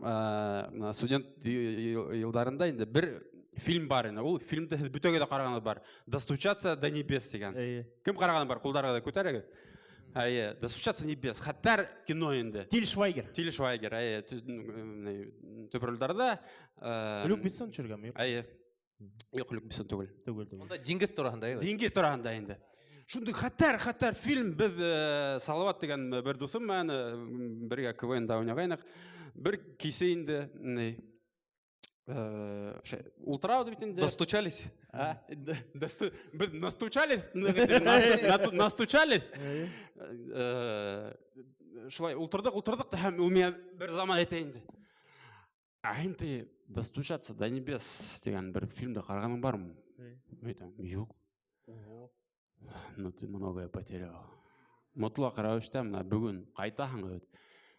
студент елдарында енді бір фильм бар енді, ол фильмді бүтөге де қарағаны бар. «Достучаться до небес» деген. Кім қарағаны бар, құлдарға да көтерегі? «Достучаться небес». Хаттар кино енді. Тиль Швайгер. Тиль Швайгер, төпірілдерді. Люк Бессон жүргем, Yok, Люк Бессон түгіл. Онда Дингез тұрағында еді? Дингез тұрағында енді. Шунды хаттар фильм біз Салават деген бір досым мәні бірге КВН-да ойнағайнақ. Бір кейсейінді Ултрауды бітінде. Достучались? Біз настучались? Настучались? Шылай, ултырдық, ол мен бір заман айтайынды. Айынды «Достучаться до небес» деген бір фильмді қарғаның бар ма? Жоқ. Ну ты многое потерял. Мұтыла қарауышта, мына бүгін қайтаң өт.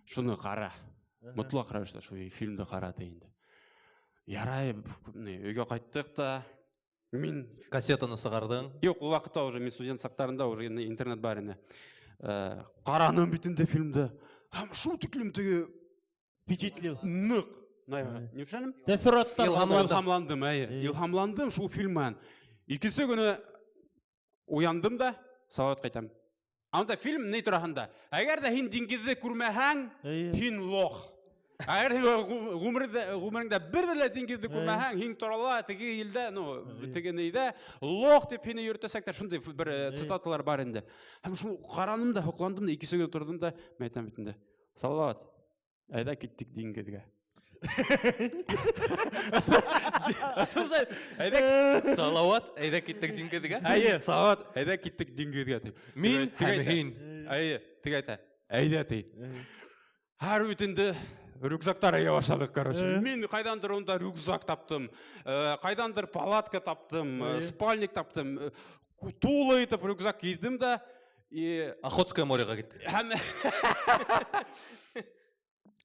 Шуны қара. Мұтыла қарауышта, шу фильмді қара дейінді. Ярай, үйге қайттық та, мен... Кассетаны сығардың? Yok, ол вақытта уже мен студент сақтарында уже интернет бар ені. Қараның бітінде фильмді. Шу түклімтігі... Впечатлил. Нық. Не пішәнім? Илхамландым. Илхамландым шул фильммен. Икесі күні уяндым да, Салават қайтам. Анда фильм не тұрағында. Әгер де хин дингізді көрмәһәң, хин лох. Әгер ғумырыңда бірділі дингізді көрмәһәң, хин тұрала, теге елді, теге нейді, лох деп хині үйіртесектер, шындай бір цитаталар бар енді. Әм шул қараным да, хоқландым да, икесі күні тұрдым да, мәйтам бітінде. Салават, әйда кеттік дингізге. Салауат, әйда кеттік дингізге? Әйе, Салават, әйда кеттік дингізге. Мен һәм хин. Әйе, тіг айта, әйда тей. Әр өтінді рюкзактар әйе башладық, короче. Мен қайдандыр онда рюкзак таптым, қайдандыр палатка таптым, спальник таптым, толы етіп рюкзак киіздім да. Охотское мореға кетті.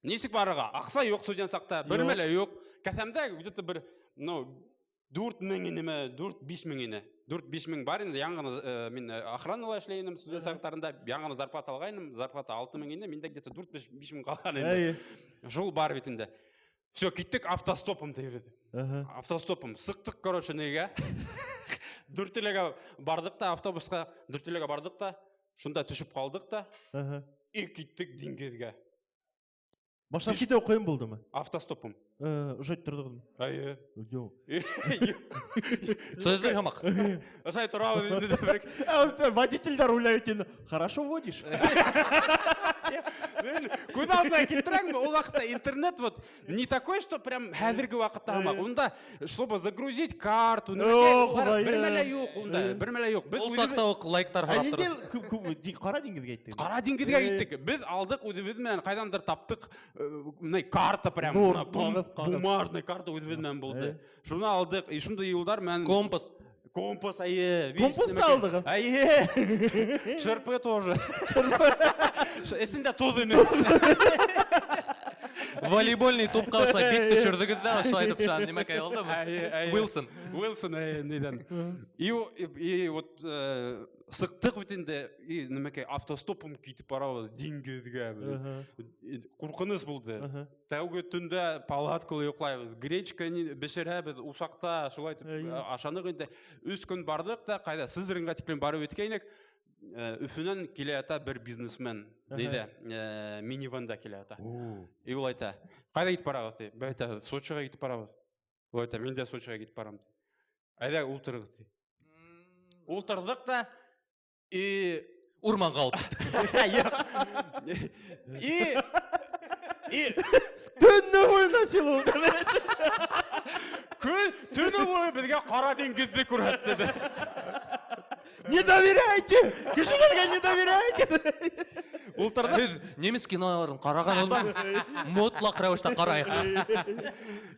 Несік барыға? Ақса yok студент сақта, бір мәлі yok. Кәтемді где-то бір 4 меңінеме, 4-5 меңіне. 4-5 мың бар енді, яңғаны мен охранала эшлейінім студент сақтарында, яңғаны зарплата алғайным, зарплата 6 меңіне, менде где-то 4-5 мың қалған енді. Жол бар бетінде. Все, киттік автостопым дейді. Автостопым. Сықтық, короче, неге. Дүртіліге бардық та, автобусқа дүртіліге бардық та, шында түшіп қалдық та, и киттік деңгезге. Баштан китеу қойын болды ма? Автостопым. Ұшайт тұрдығым. Айы. Йоу. Сөздің хамақ. Ұшай тұрауыз енді де бірік. Водительдар ойлайды енді, хорошо водишь. Көз алдына келтірәң, ол вақытта интернет вот не такой, что прям әзіргі вақытта хамақ. Онда, чтобы загрузить карту, бір мәлі жоқ, онда, бір мәлі жоқ. Ол сақта оқ лайктар қарап тұр. Қара деңгізге айттық. Қара деңгізге айттық. Біз алдық, өзімізмен қайдандыр таптық, карта прям, бумажный карта өзімізмен болды. Шуны алдық, и шундай елдар мен... Компас. Компас, айе. Компасты алдық? Айе. Шырпы тоже. Есінде тоз емес. Волейбольный топқа ұша бет түшірдігіз да, ұша айтып шағын немек айғалды ма? Уилсон. Уилсон, неден. И вот сықтық бітінде, немеке автостопым кетіп барауы деңгізге. Құрқыныз болды. Тәуге түнде палаткалы еқлайбыз. Гречка бешірәбіз, ұсақта, шулайтып, ашанық енді. Үз күн бардық та, қайда сізірінға теклен барып өткейнік. Үфінен келе ата бір бизнесмен дейді, миниванда келе ата. И ол айта, қайда кетіп барағыз? Бәйта, Сочиға кетіп барағыз. Ол айта, мен де Сочиға кетіп барамын. Айда ұлтырғыз. Ұлтырдық та, и... Урманға ұлтырдық. И... Түнні ойына сел олды. Түні ойы бізге қара деңгізді көрәтті деді. Не доверяйте! Кешелерге не доверяйте! Сіз неміс киноларын қараған олды? Мұтлақ рәуішті қарайық.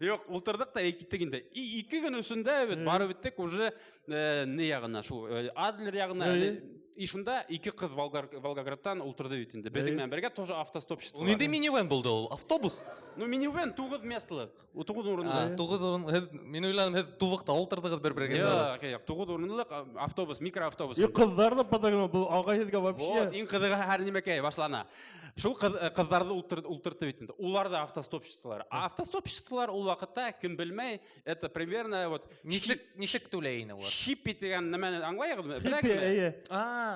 Жоқ, ұлтырдық та екеттігінде. Екі күн үсінде барып өттік уже не яғына, Адлер яғына. И шында екі қыз Волгоградтан ұлтырды өтінде. Бәдіңмен бірге тоже автостопшысы. Ненде минивэн болды ол? Автобус? Ну, минивэн туғыз местілік. Туғыз орынлық. Туғыз орынлық. Мен ойланым, туғықта ұлтырдығыз бір-бірге. Туғыз орынлық автобус, микроавтобус. И қыздарды подогнал, бұл ағайызға вообще. Ең қыздыға әрнемекей башлана. Шул қыздарды ұлтырды өтінде. Олар да автостопшысылар. Автостопшысылар ол вақытта, кім білмей, это примерно вот... Нешік төлейіні олар? Шиппи деген немен аңлайығыз?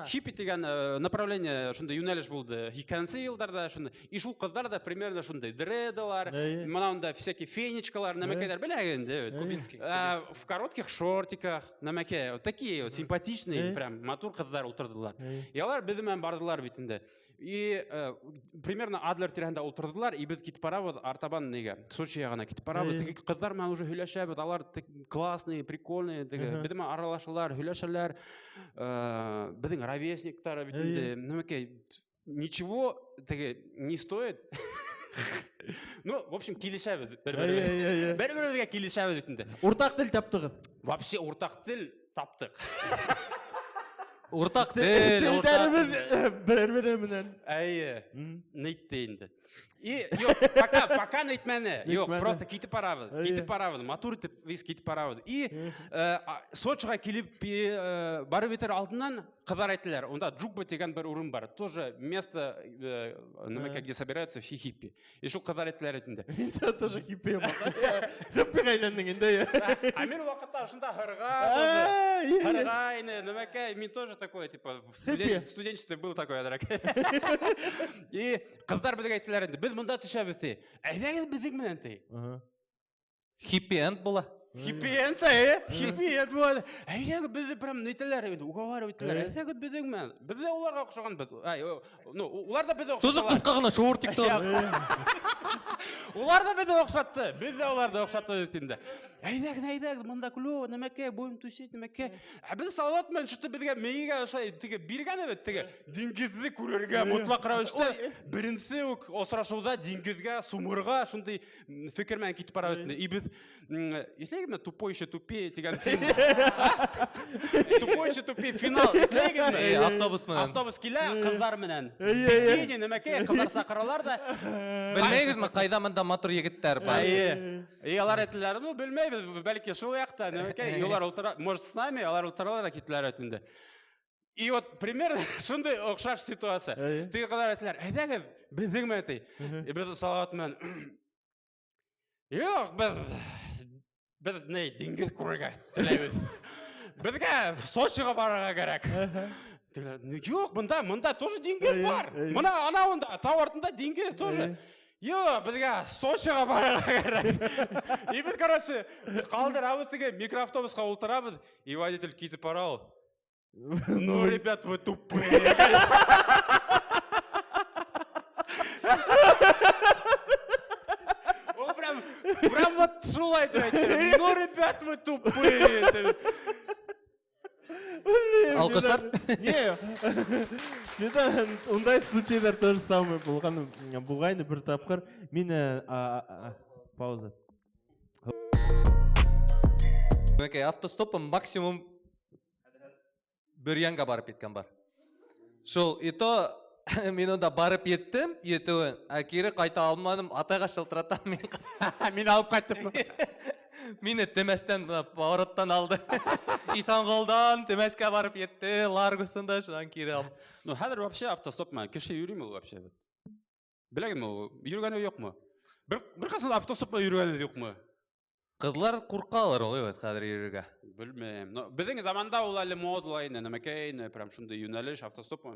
Шиппи деген направление шундай юнелиш болды. Хикансы елдарда шундай. И шул қыздар да примерно шундай дредалар, мынауында всякие фенечкалар, намекелер біләгенде. Кубинский. В коротких шортиках, намеке. Вот такие вот симпатичные, прям матур қыздар ұлтырдылар. И алар бізімен бардылар бетінде. И примерно Адлер тирәһендә ултырдылар, и біз кетіп барабыз, артабан неге, Сочиға ғана кетіп барабыз. Қыздар мен уже һөйләшәбез, алар классные, прикольные, бізімен аралашалар, һөйләшәләр, біздің ровесниктар бетінде, немеке, ничего не стоит. Ну, в общем, келешәбез. Бір-бірімізге келешәбез бетінде. Ортақ тіл таптығыз. Вообще ортақ тіл таптық. Ортақ тіл, ортақ. Бір-бірімінен. Әйе, нейтті енді. И, yok, пока нейтмәне. Yok, просто кетіп барабыз. Матур етіп, виз кетіп барабыз. И Сочиға келіп барып етер алдынан қыздар айтылар. Онда Джубба деген бір орын бар. Тоже место, где собираются все хиппи. И шул қыздар айтылар етінде. Мен тоже хиппи маған. Хиппи қайдандың енді. А мен уақытта шында хырғайны, немеке, мен тоже такой, типа, в студенчестве был такой, и қыздар бізге айтылар енді. Біз мұнда түшәбізді. Әйдәгіз біздің мінәнті? Хиппи-энд бола. Хиппи-энд, хиппи-энд болады. Әйдәгіз бізді прям нейтілер, уғавар өйтілер. Әйдәгіз біздің мән. Бізді оларға оқшаған біз. Олар да бізді оқшаталар. Тұзық тұтқағына шортикті. Олар да бізді оқшатты. Біз де оларды оқшатты өтінде. Әйдәгіз, мұнда күлі, немеке, бойым түшет, немеке. Біз салауат мен шүтті бізге мейіге берген әбет, деңгізді көрерге мұтлақ рауышты. Бірінсі осырашуда деңгізге, сумырға, шындай фикірмен кетіп бара өтінде. И біз, еслеген ме «Тупой еще тупее» деген фильм. «Тупой еще тупее» финал. Еслеген ме? Автобус келі, қыздар менен. Бекейді, немеке, қыздар сақыралар да. Білмейгіз ме, қайда мында матур егіттер бар. И алар етілер, ну, білмейбіз, бәлкі шул яқта, немеке, олар ұлтыра, может, с нами, алар ұлтыралар да кетілер өтінде. И вот примерно шундай оқшаш ситуация. Ты қыздар етілер, әйдәгіз, біздің мәті. И біз салауат мен, Yok, biz ne dingiz kurga tileybiz. Bizge Sochiga barага керек. Yok, мында тоже dingiz бар. Мына анауында тауартында dingiz тоже. Yok, bizge Sochiga barага керек. И biz, короче, қалдыр автобусқа микроавтобусқа отырамыз, и водитель кетіп барады. Ну, ребят, вы тупые. Он прям вот шулай айтты. Ну, ребят, вы тупые. Алкыштар. Не, мен ондай случайлар тоже самое болғаны бір тапқыр. Мен пауза. Окей, автостопым максимум бір янға барып кеткен бар. Шул, и то мен онда барып еттім, етуін, кері қайта алмадым, атайға шылтыратам мен. Мен алып қайттым. Мені Теместен повороттан алды. Исан қолдан Темеске барып етті, Ларгусында шынан кері алып. Ну, хәзер вообще автостоп ма? Кеше йөрим ул вообще. Беләгем ул, йөргәне юкмы? Бер касан автостопта йөргәне юкмы? Кызлар куркалар ул evet хәзер йөрергә. Белмәм. Но безнең заманда ул әле модалайны, нәмәкәйне, прям шундый юнәлеш автостопма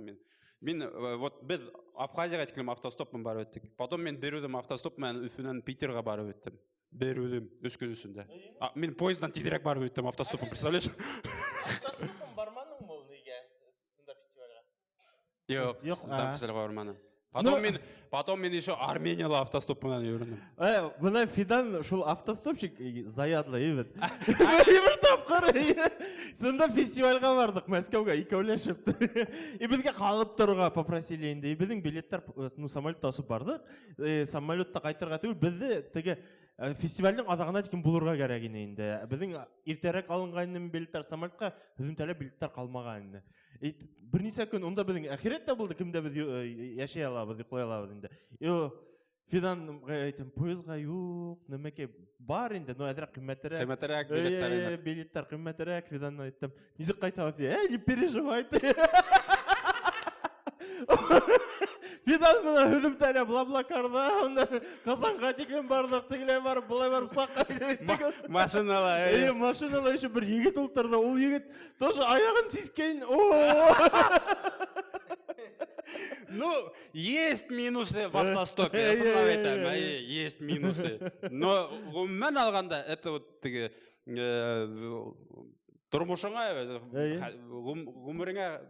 мен вот без Абхазиягә тиклем автостопман барып үттек. Потом мен берүдем автостопман Өфөннән Питерга барып үттем. Берүдем 3 көн өчендә. Мен поезддан тизрәк барып үттем автостопман, представляешь? Автостопым барманың мол неге? Стендап фестивальға. Yok, стендап фестивальгә бармадым. Потом мен еще Арменияда автостопман йөрдем. Мына Фидан шул автостопчик заядлы ебет. Бер тапкыр стендап фестивальға бардык Мәскәүгә икәүләшеп. И безгә калып торырга попросили инде. Безнең билеттар ну самолетта тасып бардык. Самолетта кайтырга түгел, безне теге фестивальнең азагына тикен булырга кирәк инде. Безнең иртәрәк алынган билеттар самолетка һөзүмтәләп билеттар калмаган инде. Бер нисә көн онда безнең ахиретта булды, кимдә без яшәй алабыз, йоклый алабыз инде. Фидан әйтем, поездга юк, нәмәкә бар инде, но әзрәк кыйммәтрәк. Кыйммәтрәк билеттар. Билеттар кыйммәтрәк, Фидан әйтем. Ничек кайтасыз? Не переживайте. Фидан мына һөзүмтәләп Блаблакарда, Казанга тиклем бардык, тигеләй барып, булай барып Сакка киттек. Машинала. Машинала еще бер егет ултырды. Ул егет тоже аягын сискән. Ну, есть минусы в автостопе, я сразу айтам, есть минусы. Но гомумән алганда, это вот теге тормышыңа, гомереңә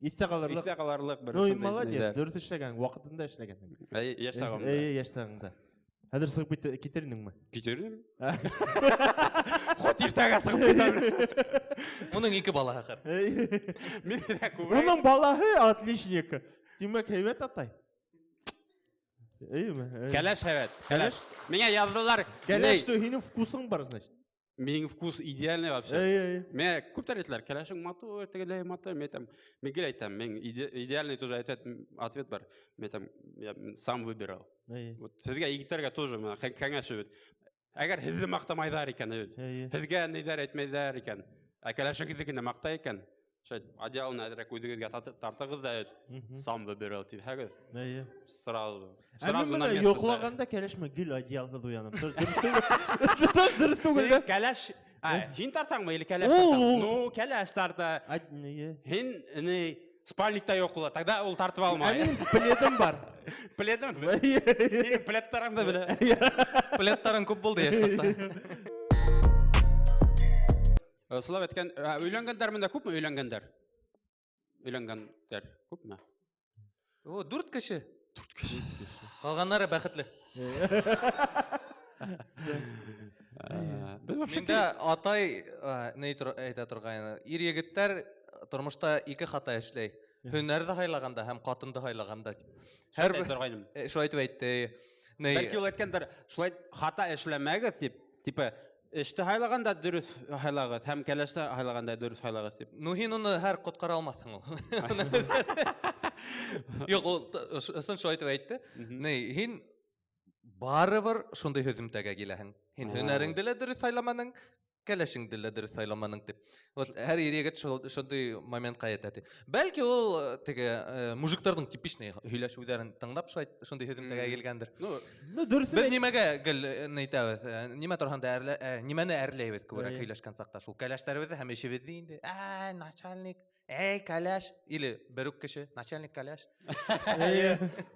Истә калырлык бер. Ну, молодец, дөрес эшләгән, вакытында эшләгән. Яшь сагым. Яшь сагында. Хәзер сыгып китердеңме? Китердем. Хот иртәгә сыгып китәм. Оның 2 баласы хәр. Мен дә күбрәк. Оның баласы отличник. Димәк, һәйбәт атай. Кәләш һәйбәт. Кәләш. Миңа яздылар. Кәләш то һинең вкусың бар, значит. Менің вкус идеальный вообще. Мен көптәр әйттеләр, кәләшең матур, тегеләй матур. Мен айтам, мен идеальный тоже ответ бар. Мен айтам, я сам выбирал. Вот сезгә егетләргә тоже кәңәш бит. Әгәр һезне мактамайдар икән, һезгә нидәр әйтмәйдар икән, кәләшегезне мактай икән, шәт идеалны әдрәк үзегезгә тартыгыз да сам выбирал дип һәгез. Сразу на место. Йоклаганда кәләшмә гел идеалны уянып. Дөрес түгел. Кәләш, һин тартаңмы или кәләш тартаңмы? Ну, кәләш тарта. Һин не спальникта йокла, тогда ул тартып алмай. Минем пледым бар. Пледым? Һин пледтарыңды белә. Пледтарың күп булды яшьсәктә. Слава әйткән, өйләнгәндәр монда күпме өйләнгәндәр? Өйләнгәндәр күпме? 4 кеше. 4 кеше. Калганнары бәхетле. Без вообще атай не әйтә торган. Ир егетләр тормышта 2 хата эшләй. Һөнәрдә хайлаганда һәм катында хайлаганда. Һәр торгайным. Шулай дип әйтте. Бәлки ул әйткәндер, шулай хата эшләмәгез дип, типа эште хайлаганда дөрес хайлагыз, һәм кәләштә хайлаганда дөрес хайлагыз дип. Ну һин уны һәр коткара алмассың ул. Юк, ул ысын шулай дип әйтте. Һин барыбер шундый һөзүмтәгә киләһең. Һин һөнәреңдә лә дөрес хайламаның, кәләшең дилә дөрес сайламаның дип. Вот һәр егет шундый моментка ятады. Бәлки ул теге мужикларның типичный һөйләшүләрен тыңлап шундый һөҗүмдәгә килгәндер. Ну дөресен Без нимәгә гел әйтәбез? Нимә торганда нимәне әрләйбез күбрәк һөйләшкән сакта? Шул кәләшләребезне һәм ишебезне инде. Начальник, кәләш или бер үк кеше, начальник кәләш.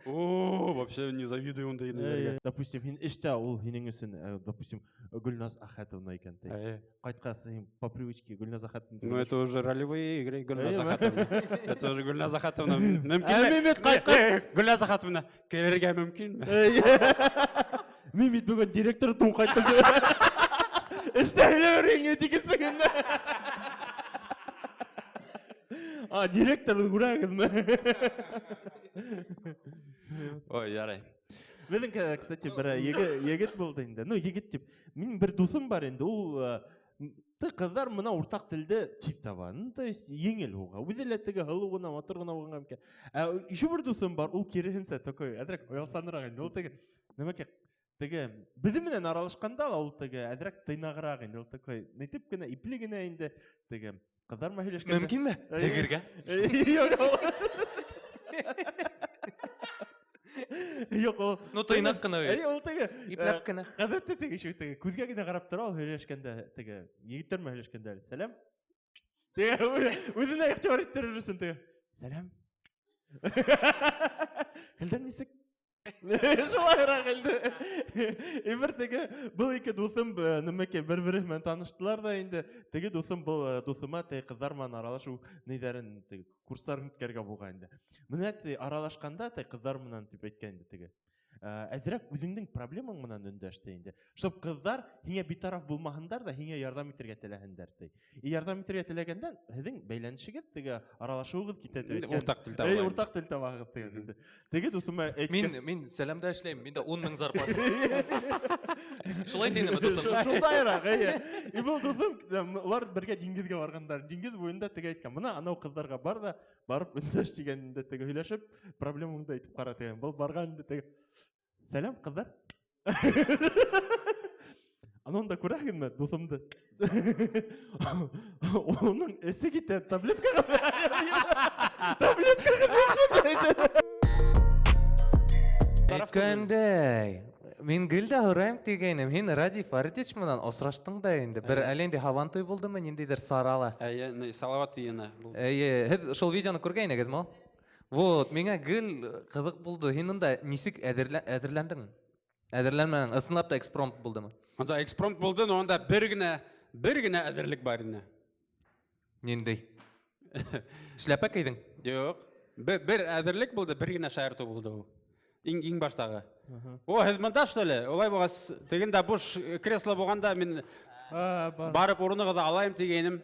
О, вообще не завидую ондай неләргә. Допустим, һин эштә ул һинең өчен, допустим, Гөлназ Ахатовна икән. Кайткасы по привычке Гөлназ Ахатовна. Ну это уже ролевые игры, Гульназ Ахатовна. Это уже Гульназ Ахатовна. Мөмкин. Мемет кайткан. Гульназ Ахатовна, келергә мөмкинме? Мин бит бүген директор тун кайттым. Эштә һөйләвергә дигәнсең. Директор күрәгезме? Ой, ярай. Менің, кстати, бір егет болды енді. Ну, егет деп, менің бір досым бар енді, ол қыздар мына ортақ тілді тез табады. То есть, еңел оға. Өзелеттігі ғылуына, моторғына оғанға мкә. Еще бір досым бар, ол керігінсі, такой, әдірек оялсанырақ енді. Ол тегі, немеке, тегі, бізіменен аралышқанда, ол тегі, әдірек тайнағырақ енді. Ол такой, нетіп кіна, иплігіне енді, тегі, қыздар ма хелешкенде. Мөмкин бе? Егергә? Yok o. Ну тыйнак кына бит. Ул теге Ипләп кенә. Гадәттә теге шул теге күзгә генә карап тора, ул һөйләшкәндә теге егеттер ме һөйләшкәндә сәлам. Теге үзенә ихтибар иттерерсең теге. Сәлам. Хәлдән нисек? Шулайрак инде. Бер теге бу ике дусым нимәкә бер-бире белән таныштылар да инде. Теге дусым бу дусыма теге кызлар белән аралашу нидәрен теге курсларын үткәргә булган инде. Менә аралашканда теге кызлар белән дип әйткән инде теге. Әзрәк үзеңнең проблемаң менән өндәште инде. Чтоб кызлар һиңа битараф булмаһындар да һиңа ярдәм итәргә теләһендәр ди. Ярдәм итәргә теләгәндә һезнең бәйләнешегез теге аралашуыгыз китә дип. Уртак тел табыгыз. Уртак тел табыгыз диде. Теге дусыма әйткән. Мин сәламдә эшләйм. Миндә 10 мең зарплата. Шулай динеме дусым? Шулайрак, И бу дусым, улар бергә диңгезгә баргандар. Диңгез буенда теге әйткән. Менә анау кызларга бар да, барып өндәш дигәндә теге һөйләшеп, проблемаңды әйтеп кара дигән. Бу барган инде теге. Сәлам кызлар. Анонда күрәгезме дусымды? Оның эсе китә, таблеткага. Әйткәндәй, мин гел дә һорайм дигәнем, һин Ради Фаридович менән осраштың да инде. Бер әлендә Хавантой булдымы, ниндидер Сарала. Салават йыны. Һез шул видеоны күргәйнегезме? Вот, миңа гел кызык булды. Һин монда нисек әзерләндең? Әзерләнмәдең, ысынлап та экспромт булдымы? Анда экспромт булды, но анда бер генә әзерлек бар инде. Ниндей? Эшләпә кийдең? Юк. Бер әзерлек булды, бер генә шаярту булды ул. Иң баштагы. О, һез монда что ли? Олай булгас, тегендә буш кресло булганда мин барып урыныгызды алайым дигәнем.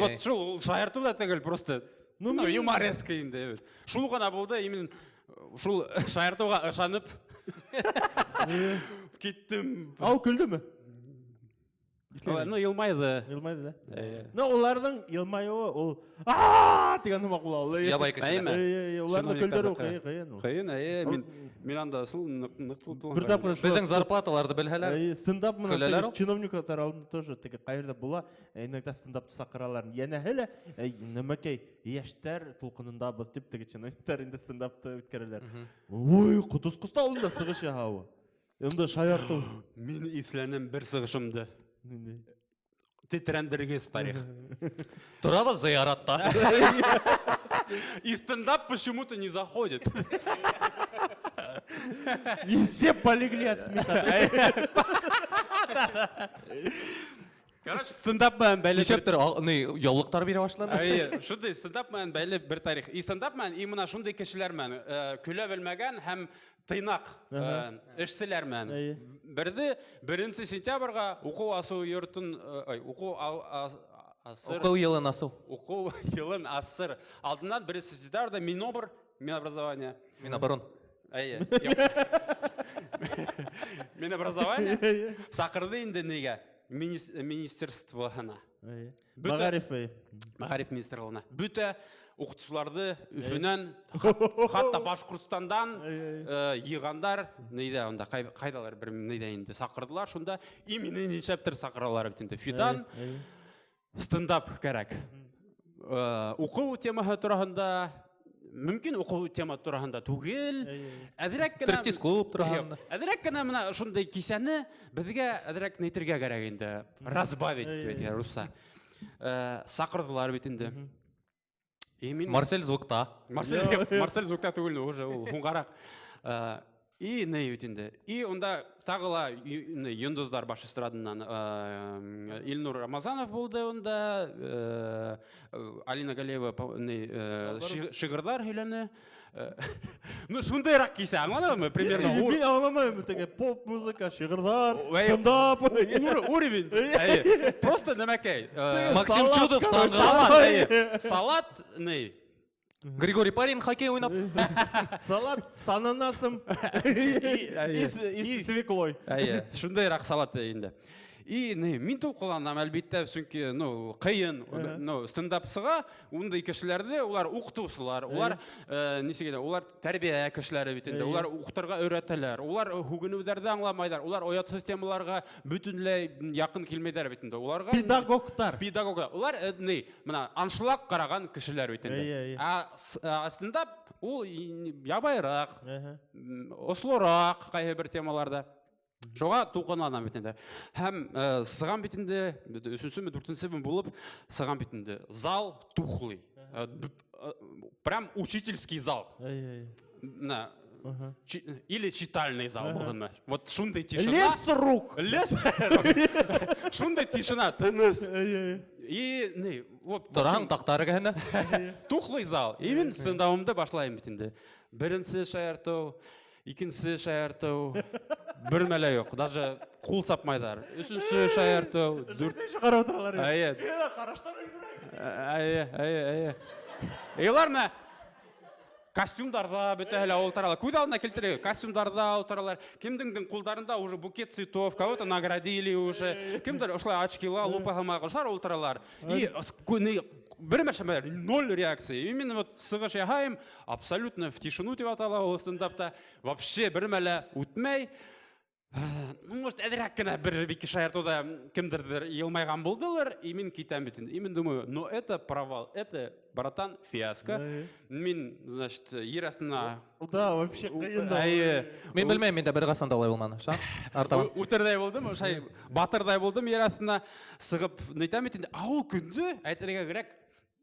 Вот шул шаярту да түгел, просто ну юмореска инде. Шул гына булды, именно шул шаяртуга ышанып киттем. Ау күлдеме? Ну елмайды. Елмайды да. Но уларның елмаюы ул дигән макулау. Ябай кеше. Уларның көлдөрү кыйын. Кыйын, мин анда шул нык тутулган. Бер тапкыр Безнең зарплаталарды белһәләр. Стендап менән чиновниклар алдында тоже теге кайерда була. Иногда стендапты сакыралар. Яна һәлә нәмәкәй яшьтәр тулкынында без дип теге чиновниклар инде стендапты үткәрәләр. Ой, кутус куста алдында сыгыш яһау. Инде шаярту. Мин исләнем бер сыгышымды. Тетрәндергез тарих. Турабыз зыяратта. И стендап почему-то не заходит. И все полегли от смеха. Короче, стендап менән бәйле. Ничектер яулыктар бирә башлады. Шундый стендап менән бәйле бер тарих. И стендап менән именно шундый кешеләр менән көлә белмәгән һәм тыйнак эшселәр менән. Берде 1 сентябрьгә уку асу йортын, уку асыр. Уку елын асу. Уку елын асыр. Алдыннан 1 сентябрьдә Минобр, Минобразование. Миноборон. Минобразование сакырды инде нигә? Министерствоһына. Мәгариф. Мәгариф министрлыгына. Бүтә оқытушыларды Үфінен, хатта Башқұртстандан иғандар, нейді, онда қайдалар бір нейді енді сақырдылар, шында именен шәптір сақыралар бітінді. Фидан, стендап кәрәк. Оқу темаға тұрағында, мүмкін оқу тема тұрағында түгел. Стриптиз клуб тұрағында. Әдірек кіна мұна шындай кисәні бізге әдірек нейтерге кәрәк енді. Разбавить, дейді, руса. Сақырдылар бітінді. Марсель звукта. Марсель звукта түгел, уже ол хуңғарақ. И не өтінді. И онда тағыла юндыздар баш эстрадынан Ильнур Рамазанов болды онда, Алина Галеева шығырдар үйлені. Ну, шундайрақ кейсе, аңладың ма? Примерно. Мен аңламайым, поп музыка, шығырдар, стендап. Уровень. Просто нәмәкей. Максим Чудов Салат, не? Григорий Парин хоккей ойнап. Салат с ананасом и свеклой. Шундайрақ салат енді. И мен топ қыланам әлбетте, сүнкі қиын, стендапсыға, ондай кішілерді, олар оқытушылар, олар олар тәрбие кішілері бетінде, олар оқытырға өретілер, олар хүгінудерді аңламайдар, олар оятсыз темаларға бүтінлей яқын келмейдер бетінде. Педагогтар. Олар мына аншылақ қараған кішілер бетінде. А стендап ол ябайырақ, ослырақ қай бір темаларда. Жоға туқынланам бетінде. Хәм сыған бетінде, үшінші ме төртінші бен болып, сыған бетінде. Зал тухлый. Прям учительский зал. Или читальный зал болғанма. Вот шундай тишина. Лес рук. Шундай тишина, тыныс. И, вот. Тұран тақтары кәні. Тухлый зал. И мен стендауымды башлайым бетінде. Бірінші шаяртау. Икінсі шаяртау, бір мәлі yok. Даже қул сапмайдар. Үшінші шаяртау. Жүрдейші қарап отыралар. Қараштар Елар ма? Костюмдарда бөті әлі олтаралар. Көйді алдына келтірегі. Костюмдарда олтаралар. Кімдің қолдарында уже букет цветов, кого-то наградили уже. Кімдір ұшлай очкила, лупағымағы ұшлар олтаралар. И бір мәшімәлер, 0 реакции. Именно вот сығыш яғайым, абсолютно в тишину деп атала ол стендапта. Вообще бір мәлі өтмей. Ну, может, әдірек кіна бір-бікі шаяртуда кімдірдір елмайған болдылар, и мен кетем бетін. И мен думаю, но это провал, это, братан, фиаско. Мен, значит, ерасына... Да, вообще қиын да. Мен білмеймін, менде бір қасанда олай болманы. Өтірдай болдым, батырдай болдым, ерасына сығып нейтем бетін. Ауыл күнді, әйтірге керек,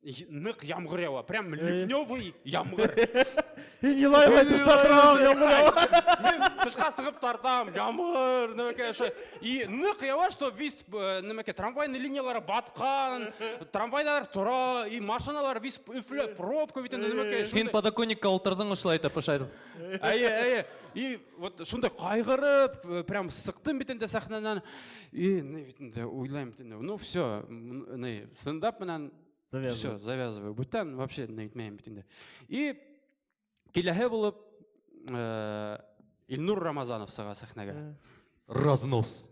нық ямғыр яуа, прям ливневый ямғыр. Елай-лай тұштатырам, ямғыр яуа. Мен тұшқа сығып тартам, ямғыр, и нық яуа, что весь трамвайный линиялары батқан, трамвайлар тұра, и машиналар весь пробка бітін. Мен подоконникқа олтырдың ұшылайды, пұшайды. И вот шундай қайғырып, прям сықтым бітінде сахнанан, и ойлайым бітінде, ну все, стендап менен все, завязываю. Бұттан вообще нейтмейм бітінде. И келәхе болып Ильнур Рамазанов сыға сахнаға. Разнос.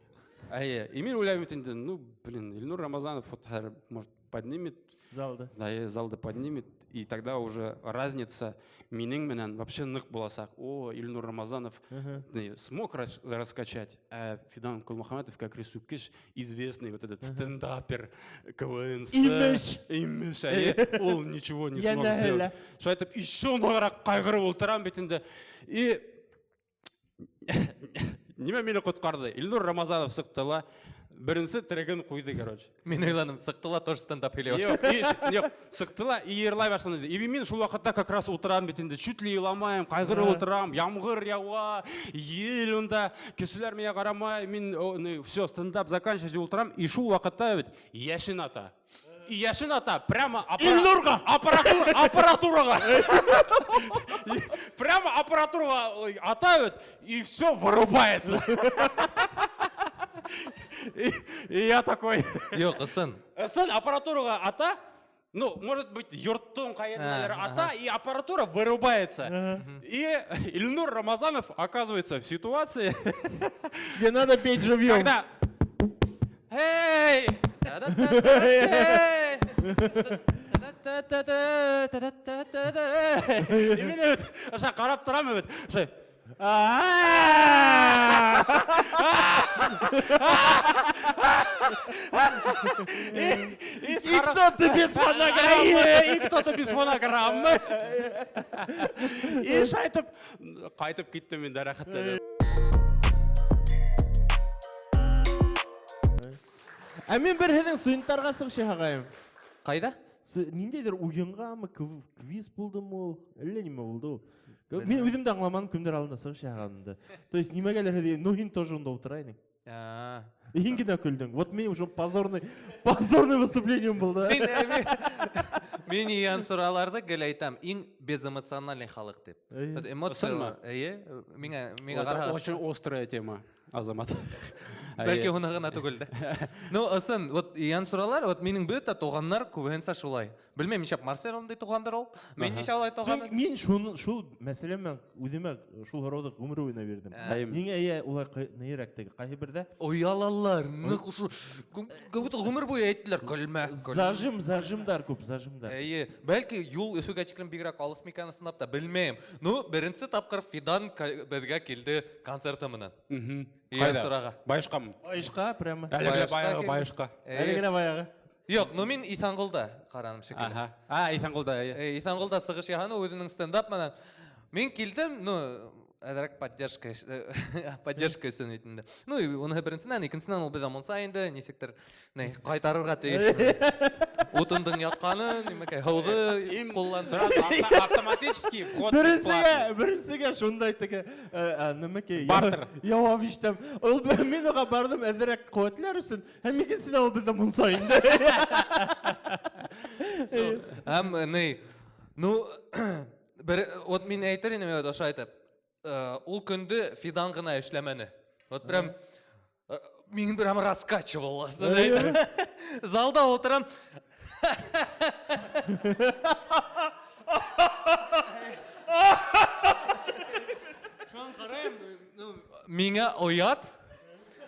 И мен ойлайым бітінде, ну, блин, Ильнур Рамазанов вот, может, поднимет. Залды. Да, залды поднимет. И тогда уже разница менің менен вообще нық боласақ. О, Ильнур Рамазанов смог раскачать. А Фидан Кулмухамедов, как Рисукиш, известный вот этот стендапер, КВН. Имиш. Он ничего не смог сделать. Что это еще нағырақ қайғырып олтырам бетінде. И неме мені құтқарды. Ильнур Рамазанов сықтыла. Бірінші трегін қойды, короче. Мен ойланым, сықтыла тоже стендап келе Жоқ, сықтыла и ерлай башланды. И мен шул уақытта как раз отырам бетінде, чуть ли еламайым, қайғырып отырам, ямғыр яуа, ел онда, кісілер мені қарамай, мен все, стендап заканчивать отырам, и шул уақытта өт, Яшин ата. И Яшин ата прямо аппаратураға. Прямо аппаратураға атают, и все вырубается. И я такой... Жоқ, сын. Сын аппаратураға ата, ну, может быть, юрттың қайырналары ата, и аппаратура вырубается. И Ильнур Рамазанов оказывается в ситуации... Где надо петь живьем. Когда... Эй! Именно аша қарап тұрамын өт. Ошай. И кто-то без фонограммы. И кто-то без фонограммы. И шайтып қайтып кетті мен дарақаттанып. Мен бір һедің студенттарға сықшы ағайым. Қайда? Ниндейдер ойынға ма, квиз болды ма, әлі неме болды? Мен өзімді аңламаным кімдер алдында сықшы ағайымды. То есть немегелер һеде, но хин тоже онда отырайын. Хингина күлдің. Вот мен уже позорный выступлением болды. Мен иян сұраларды гел айтам, ең безэмоциональный халық деп. Эмоциялы, меңа қараға. Очень острая тема, Азамат. Бәлки онағына түгілді. Ну, ысын, вот иян сұралар, вот менің бөті туғандар көбінса шулай. Білмеймін, нешап Марсел ондай туғандар ол? Мен неше олай туғандар? Мен шул мәселемен өзіме шул ғырауды ғымыр ойына бердім. Неге әйе олай нейрактегі қайы бірді? Оялалар, көбіті ғымыр бойы әйттілер, күлмә. Зажимдар көп, зажимдар. Бәлки юл өсуге чеклім бігірек алыс меканы сынапта, білмейм. Ну, бірінші тапқыр Фидан бізге келді концертімінен. Иян сұраға. Байышқамын. Байышқа, прямо. Әлігілі баяғы байышқа. Әлігілі баяғы. Yok, no men İsanqulda qaranım şekilde. İsanqulda. İsanqulda сығыш яғаны өзінің стендап мана. Мен келдім, әдірек поддержка өсін етінді. Оны бірінсінен, екінсінен ол бізім онса енді, несектір қайтарырға тегешім. Утындың яққаны, немекай, хауды қоллансы. Автоматический вход бесплатный. Бірінсіге шундай тігі, немекай, бартер. Яуап іштім. Ол мен оға бардым әдірек қуатлар үсін, әм екінсінен ол бізім онса енді. Әм, вот мен әйтер енеме өді айтып, ол күнді Фидан ғына эшләмәне. Вот прям, мен прям раскачивал. Залда отырам. Шоң қарайым, меңа оят.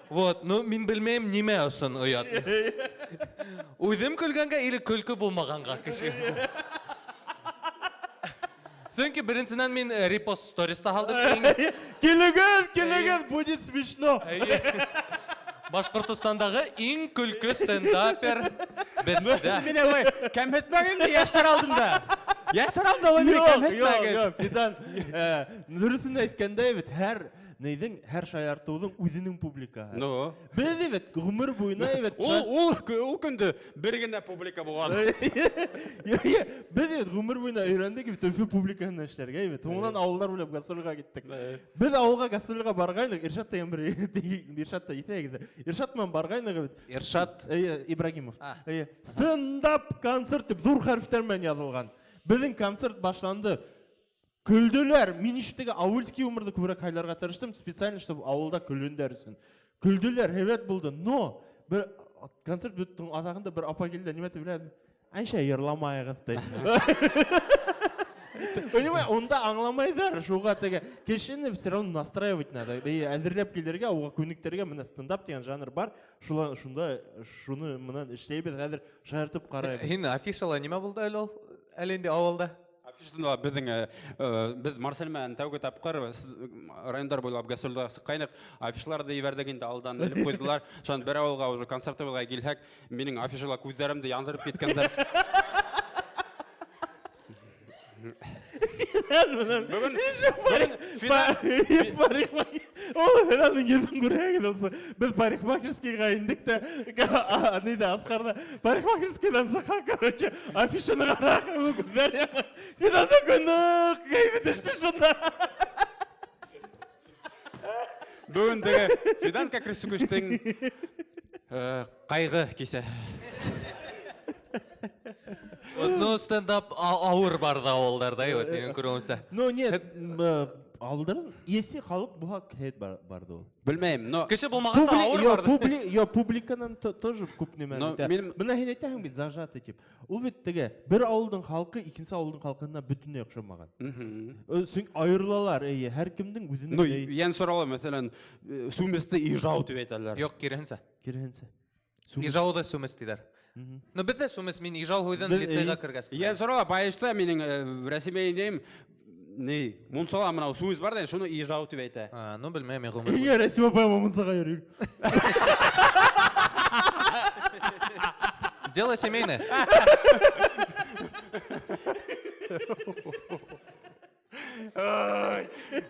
Вот, мен білмейм неме өсін оят. Өзім күлгенге или күлкі болмағанға кіші. Сөңкі бірінсінен мен репост сториста қалдым. Келеген, будет смешно. Башқұртыстандағы ең күлкі стендапер бітті. Мен ой, кәмпетмәгенде яштар алдында. Яштар алдында ой, мен кәмпетмәген. Yok, Fidan. Nürüsün aytkanda evet, her şayartуудың өзінің публикаһы. Ну. Біз evet, ғұмыр бойына evet. Ол күнді бір генә публика болған. Біз evet, ғұмыр бойына үйрендік evet, өфі публиканы эшләргә evet. Онан ауылдар булып гастрольга киттек. Біз ауылға гастрольга барғайнық, Иршат деген бір Иршат та итәгедер. Иршат мен барғайнық evet. Иршат Ибрагимов. Стендап концерт деп зур хәрефтермен язылған. Біздің концерт башланды. Күлділер, мен іштегі ауылский өмірді көбірек қайларға тырыштым, специально, чтобы ауылда күліндер үшін. Күлділер, evet болды, но бір концерт бүттің атағында бір апа келді, неметі біледі, әнші ерламайығы дейді. Понимай, онда аңламайдар, шуға теге, кешені все равно настраивать надо. Әзірлеп келдерге, оға көңіктерге мына стендап деген жанр бар, шуны мұнан іштейбет, әдір шағыртып қарайды. Хин афишала неме болды әлінде ауылда? Афиштында біз Марсельмен тәуге тапқыр, райондар бойлап гастрольда сыққайнық, афишларды ебердегенде алдан іліп қойдылар. Шан бір ауылға уже концерті болға келхек, менің афишала көздерімді яндырып кеткендер. Бүгін Фиданның елдің көреген олсы. Біз парикмахерскийға ендік те, асқарда парикмахерскийдан сықа, короче, афишаны қарақы өкілдер. Фиданды күнік, қайбет ішті шында. Бүгін деге Фидан кәкірісі көштің қайғы кесе. Ну, стендап ауыр барды ауылдарда, менің көруімсі. Ну, нет, ауылдарын есі халық бұға кәйт барды ол. Білмейм, но... Кіші болмағанда ауыр барды. Публиканан тоже көп немен. Бұна хен айтағын бет зажаты теп. Ол бет теге, бір ауылдың халқы, екінші ауылдың халқына бүтіне ұқшамаған. Сөң айырлалар, әр кімдің өзінің... Ну, ең сұралы, мәселен, сүместі ижау төбетелер. Yok, керенсі. Керенсі. Ижауды сөмес дейдер. Ну бит сүмес мин ижау хойдан Бит- лицейга кергәс. Я сорауга байышта менің рәсімейдейм не мұнсала мынау сөз бар да шуны ижау деп әйтә. Ну белмәм мен гомер. Ия Рәсима апай мамынсаға йөрү. Дело семейное.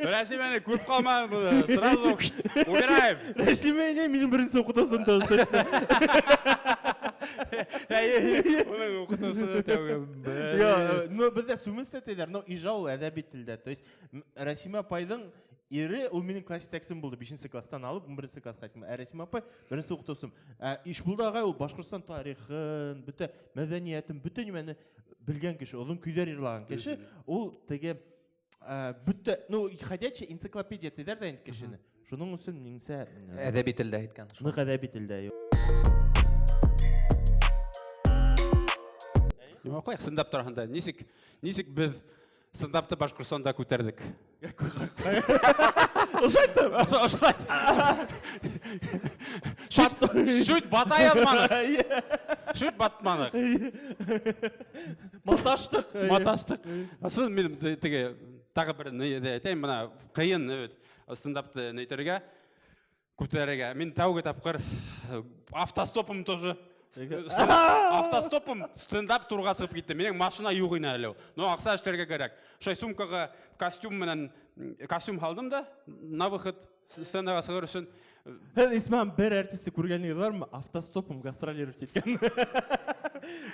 Рәсімені көріп қалма, сразу убираем. Рәсима не менің бірінші оқытасым точно. Оның оқытусы тәуге. Ну бізде сүместе тедер, но ижау әдәби тілде. То есть Рәсима апайдың ері ол менің класс тәксім болды. 5-ші класстан алып 11-ші классқа кеттім. Рәсима апай бірінші оқытусым. Ишбулда ағай ол Башқұртстан тарихын, бүті мәдениетін, бүті немені білген кіші, оның күйлер ерлаған кіші. Ол теге бүті, ну ходячая энциклопедия тедер да енді кішіні. Шуның үсін неңсе Әдәби телдә әйткән. нық әдәби тілде. Неме қояқ стендап тұрғанда, несік біз стендапты Башқұртстанда көтердік. Шөт батай алмадық. Шөт батмадық. Маташтық. Сын мен тағы бір айтайын, мына қиын стендапты нейтерге, көтерге. Мен тауға тапқыр автостопым тоже. Автостопым стендап турға сығып кетті. Менің машина юғын әлі. Но ақса іштерге керек. Шай сумкаға костюм қалдым да, на выход сценаға сығыр үшін. Исман бір артисті көргеніңіз бар ма? Автостопым гастролировать еткен.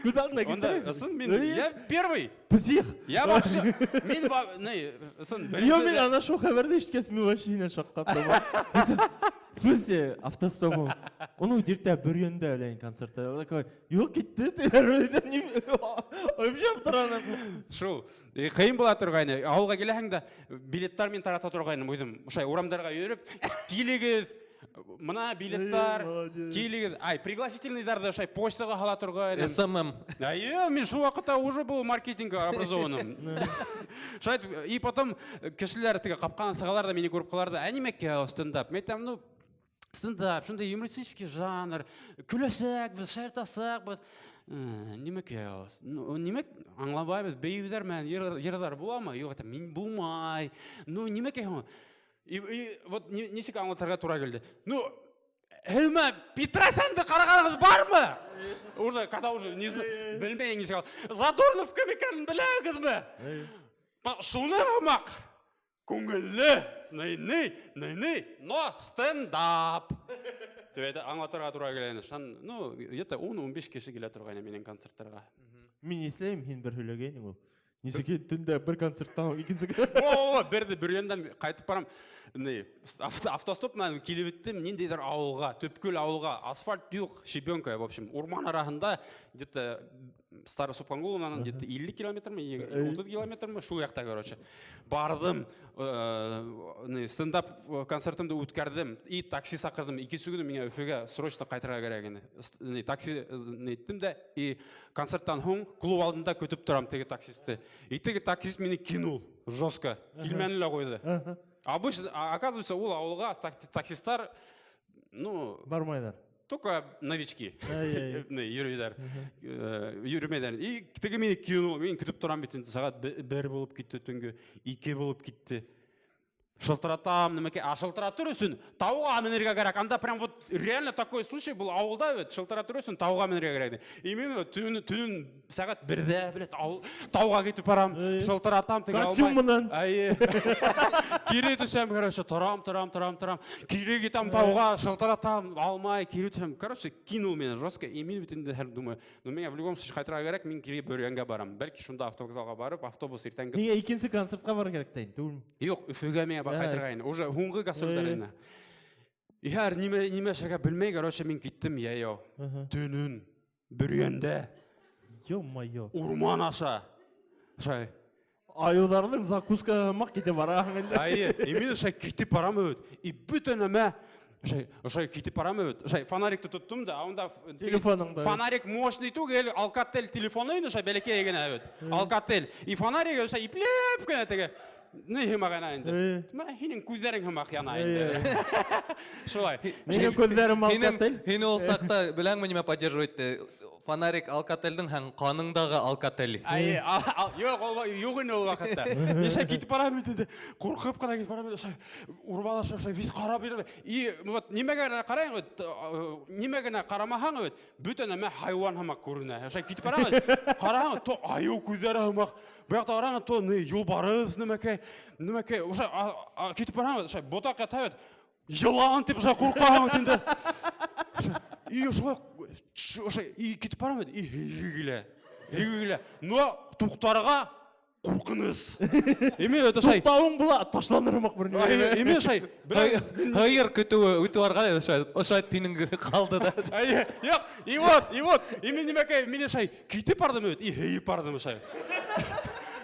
Көз алдына кетті. Сын мен, я первый. Псих. Я вообще, мен, сын, Мен ана шоу хабарды ешкес, мен вообще инен шаққаттым. В смысле, автостопым. Оны директор бүргенде әлейін концертта. Такой, yok кетті. Вообще аптыранам. Шоу, қиын бола тұрғайны. Ауылға келәһіңді билеттармен тарата тұрғайным өйдім. Шай, урамдарға үйіріп, келегіз, мына билеттар, келегіз. Пригласительныйдарды шай, почтаға қала тұрғайным. СММ. Мен шу уақытта уже был маркетинг образованным. Шай, и потом кішілер қапқан сағалар да мені көріп қаларды. Әнемекке стендап. Мен айтам, ну, стендап, шындай юмористический жанр, күлесек, біз шайыртасақ, біз немек аңлабай біз бейбідар мән ердар бола ма? Жоқ, мен болмай. Ну, немек и вот несек аңлатарға тура келді. Ну, Эльма, Петросянды қарағаныңыз бар ма? Уже, когда уже, білмей несек ал. Задорлов көмекерін біләгіз ме? Шуны ғымақ. Көңілі, но стендап. Төйді аңлатырға тұра келейіні. Ну, ета 10-15 кеші келе тұрғайны менің концерттарға. Мен етлеймін, мен бір хүлегейнің ол. Несеке түнде бір концерттан екенсі. Бірді бүргенден қайтып барам. Автостопмен келебеттім, нендейдер ауылға, төпкөл ауылға, асфальт жоқ, щебенка, в общем, урман арасында, где-то Старый Супангуловнан, где-то 50 километр ме, 30 километр ме, шул яқта, короче. Бардым, стендап концертімді өткердім, и такси сақырдым, 2 күні мене өфеге срочно қайтырға керек. Такси неттім де, и концерттан хоң, клуб алдында көтіп тұрам теге таксисті. И теге таксист мені кинул, жестко, келменілі қойды. Обычно, оказывается, ол ауылға таксисттар, ну... Бармайдар. Только новички. Юридер. Юрмедер. И теге мені кинул, мен күтіп тұрам бетін, сағат 1 болып кетті түнгі, 2 болып кетті. Шылтыратам, немеке, шылтыратыр үшін тауға мінерге керек. Анда прям вот реально такой случай был ауылда, шылтыратыр үшін тауға мінерге керек. И мен түнін сағат 1-де, білет, тауға кетіп барам, шылтыратам, теге алмай. Костюмынан. Кире түсем, короче, тұрам. Кире кетам тауға, шылтыратам, алмай, кире түсем. Короче, кинул мені жестко. И мен бітінде әр думаю, ну мен в любом случае қайтыра керек, мен кире бөргенге барам. Бәлки шунда автобусға барып, автобус ертең. Неге екенсі концертқа бар керектейін, түгілім? Жоқ, үфеге мен қайтырғайын. Уже хуңғы гастрольдеріне. Яр, неме шаға білмей, короче, мен кеттім, яйо. Түнін, бүргенде. Ё-майо. Урман аша. Шай. Айылдардың закуска мақ кете барағын. И мен шай кетіп барам өт. И бүтін әмә. Шай кетіп барам өт. Шай фонарикті тұттым да, онда телефоныңда. Фонарик мощный түгел, Alcatel телефоны өйді, шай бәлеке еген өт. Alcatel. И фонарик шай иплеп кәне теге. Не химаған айынды. Хинен көздерің химақ яна айынды. Шулай. Менің көздерім Alcatel. Хин ол сақта біләң неме поддерживать фонарик Alcatel-дің һәм қаныңдағы Alcatel. Жоқ, ол юғын ол вақытта. Мен шай кетіп барамын енді, қорқып қана кетіп барамын, шай ұрбалашы, шай виз қарап еді. И вот немегені қарайын, немегені қарамахан, бүтін әме хайуан хамақ көріне. Шай кетіп барамын, қарағын, то аю көздері хамақ, бұяқта қарағын, то юлбарыз, немеке, кетіп барамын, шай ботаққа тәует, жылан теп, шай қорқағын өтінді. И кетіп барамын, и хегілі. Но тұқтарға қорқыныз. Емен өті шай. Тұқтауың бұла, ташландырмақ бір не. Емен шай. Хайыр күтуі өтіп арған еді, шай пенің қалды да. Жоқ, и вот, емен немеке, мене шай кетіп бардым өт, и хейіп бардым шай.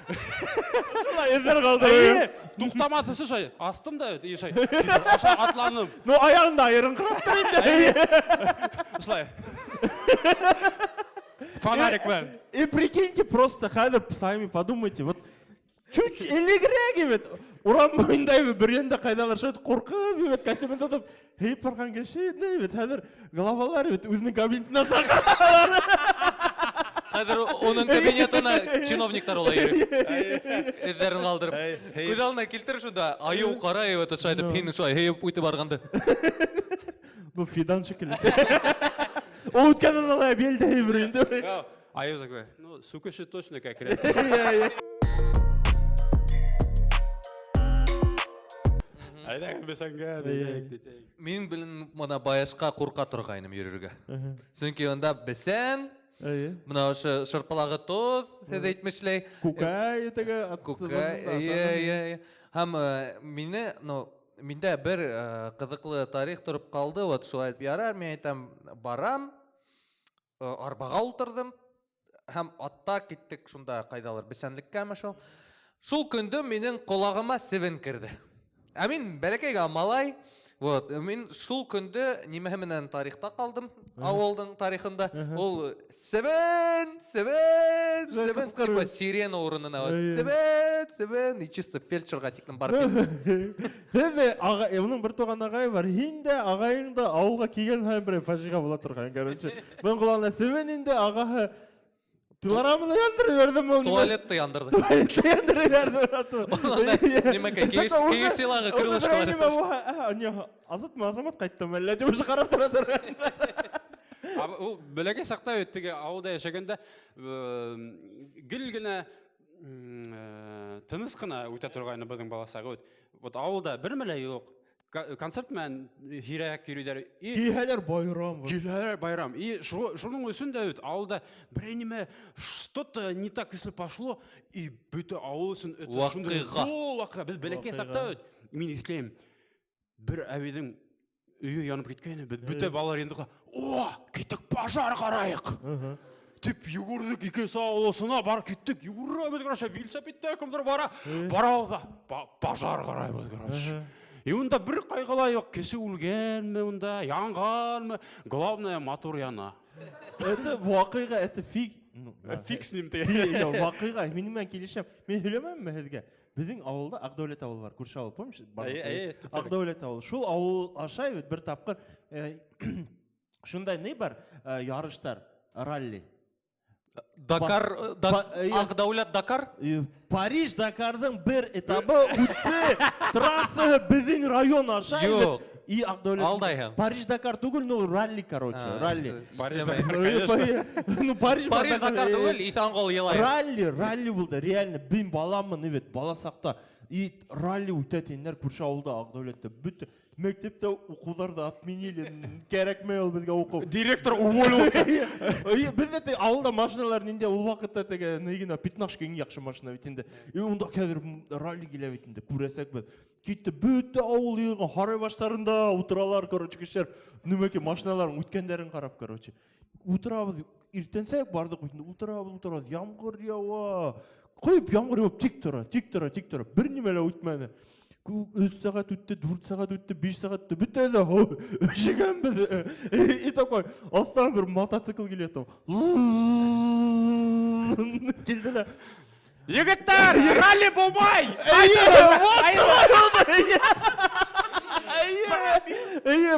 Шылай ездер қалды. Тұқтаматысы шай, астым да өт, и шай атланым. Ну, аяғында айырын қыраттырайым да. Шылай. Фонарик бән. И прикиньте, просто қазір сами подумайте, вот чуть элегірек емет. Уран бойындай бір енді қайдалар шайды қорқып емет, кәсімен тұтып, хейіп барған кеше еді емет, қазір головалар емет, өзінің кабинетіне сақалар. Қазір оның кабинетіне чиновниктар олай ерек. Эдерін қалдырып. Көз алдына келтір шында, аю қара өті шайды пені шай, хейіп өйтіп арғанды. Бұл фидан шекілі. О, өткенін алай белді бір енді. Аю такой, ну, сукаши точно как ряд. Айдағын бесанға. Мен білін мұна баяшқа қорқа тұрғайным ерірге. Сөңке онда бісен, мұна ұшы шырпылағы тоз, сәді етмішлей. Кукай, етігі. Кукай, Хам, менде бір қызықлы тарих тұрып қалды, вот шулай ярар, мен айтам барам, арбаға ұлтырдым, һәм атта кеттік шунда қайдалар бісәнлікке мәшіл. Шул күнді менің қолағыма севен кірді. Әмин бәләкейге малай, вот, мен шул күнді немеменен тарихта қалдым, ауылдың тарихында. Ол севен, типа сирена орынына. Севен, и чисто фельдшерға текнім барып еді. Оның бір тоған ағай бар, енді ағайыңда ауылға келген хайын бір фашиға бола тұрған, короче. Мен құлағына севен енді ағаға Пилорамını yandırı verdim onu. Tuvalette yandırdı. Tuvalette yandırı verdim. Немеке, кейсилағы крылышқалар yapmış. Азат мı азамат қайттым әлі жұмышы қарап тұратыр. Ол бөлеге сақта өттіге ауылда яшаганда гілгіні тыныс қына өте тұрғайны біздің баласағы өт. Вот ауылда бір мілі жоқ. Концерт мен хираяк керудер. Кейхелер байрам. Кейхелер байрам. И шуның өсінде өт ауылда біренеме что-то не так если пошло, и бүті ауыл өсін өт. Уақиға. Біз бөлеке сақта өт. Мен естілейм. Бір әведің үйі янып кеткені, бүті балар енді о, кеттік пожар қарайық. Тіп югурдық екесі ауылысына бар кеттік. Югурра беді қараша, велосипедте кімдір бара ауылда. Пожар қарай беді қараша. И онда бір қайғалай жоқ, кеші өлген ме онда, янған ме, главное мотор яна. Это вақиға, это фиг. Фиг с ним ты. Вақиға, менімен келешем. Мен сөйлемем ме сізге? Біздің ауылда Ақдәулет ауыл бар, көрші ауыл, помнишь? Ақдәулет ауыл. Шул ауыл ашай бір тапқыр, шундай не бар ярыштар, ралли. Дакар, Ақдәулет Дакар? Париж Дакардың бір этабы өтті, трассы біздің район ашай. Жоқ. И Ақдәулет. Алдайым. Париж Дакар түгіл, ну ралли, короче, ралли. Париж Дакар, Ну Париж Дакар түгіл, Итанғол елай. Ралли болды, реально, бен баламын, evet, бала сақта. И ралли өтетендер көрші ауылда Ақдәулетті бүтті. Мектепте оқуларды отменили, керекмей ол бізге оқу. Директор уволился. Бізде ауылда машиналар ненде ол вақытта теге негена 15 ең яқшы машина бітінде. И онда қазір ралли келе бітінде көресек біз. Кетті бүтті ауыл еған харай баштарында отыралар, короче, кешер. Немеке машиналарын өткендерін қарап, короче. Отырабыз, ертенсек бардық өтінде, отырабыз, ямғыр яуа. Қойып ямғыр яуап, тек тұра. Бір немелі өтмені. 3 сағат өтті, 4 сағат өтті, 5 сағат өтті, бітті өшіген біз. И такой, астан бір мотоцикл келеді. Келділі. Егіттер, ралли болмай!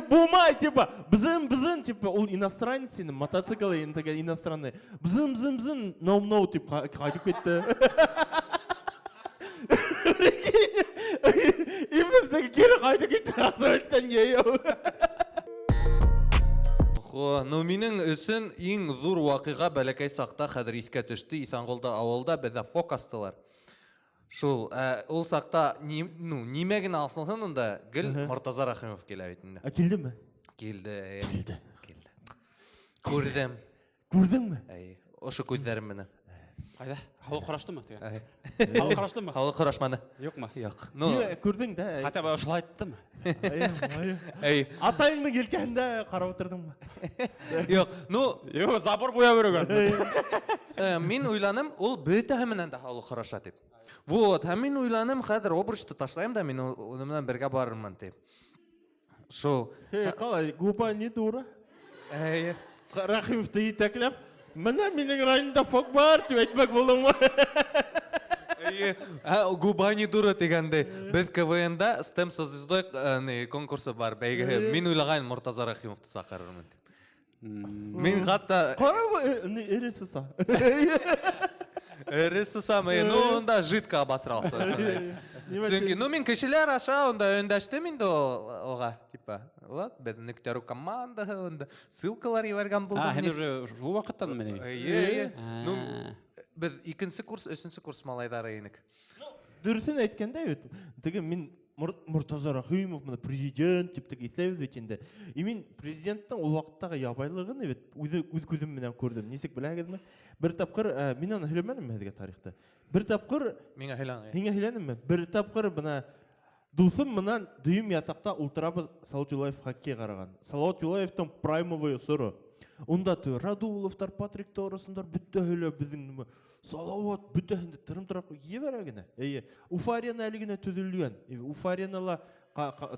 Булмай, типа, бзын, типа, ол иностранец сені, мотоциклы иностранный. Бзын, ноу, типа, қайтып кетті. И біздің кері қайтып кетті, өлттен ейеу. Ну минең өсөн иң зур вакыйга бәләкәй сакта хәзер искә төште. Исәнголда авылда бездә фок астылар. Шул, ул сакта нимә генә асылсын онда гел Мортаза Рахимов килә бит инде. Келдіме? Килде. Күрдем. Көрдіңме? Ошо күзләрем менә. Қайда? Хауы құраштымы? Хауы құраштымы? Хавы карашманы. Жоқ ма? Юк. Көрдің да? Хотя бы шылайттымы? Атайыңның елкәнде қарап отырдың ба? Юк. Йо, забор боя берген. Мин уйланым, ул бөтәһе менән дә хавы караша дип. Вот, һәм мин уйланым, хәзер обручты ташлайм да мин уны менән бергә барырмын дип. Шул. Қалай, губа не дура? Рахимовты етәкләп, менә минең районда фок бар, деп әйтмәк булдың ма? Губа не дура дигәндә, без КВНда Стем со звездой конкурсы бар, бәйге. Мин уйлаган Мортаза Рахимовты сакырырмын дип. Мин хатта Қара, эре сыса. самый, онда жидко обосрался. Чөнки, мин кешеләр аша онда өндәштем инде ога, типа, вот, без нөктәрү командаһы, онда ссылкалар ебәргән булдым. Һәм уже шул вакыттан менә. Без 2нче курс, 3нче курс малайдары инек. Дөресен әйткәндә бит, теге мин Мортаза Рахимов менә президент дип тегетләп бит инде. И мин президенттың ул вакыттагы ябайлыгын бит үз күзем менән күрдем. Нисек беләгезме? Бер тапкыр мин аны һөйләмәдемме һезгә тарихта? Бер тапкыр Миңа һәйлән. Һиңа һөйләдемме? Бер тапкыр бына дусым менән дөйм ятакта ултырабыз Салават Юлаев хоккей караган. Салават Юлаевтың праймовый соры. Унда Радуловтар, Патрик Торысындар бөтәһеләр безнең Салават бөтәһендә тырым-тырак ебәрә генә. Уфарияны әле генә төзелгән. Уфарияны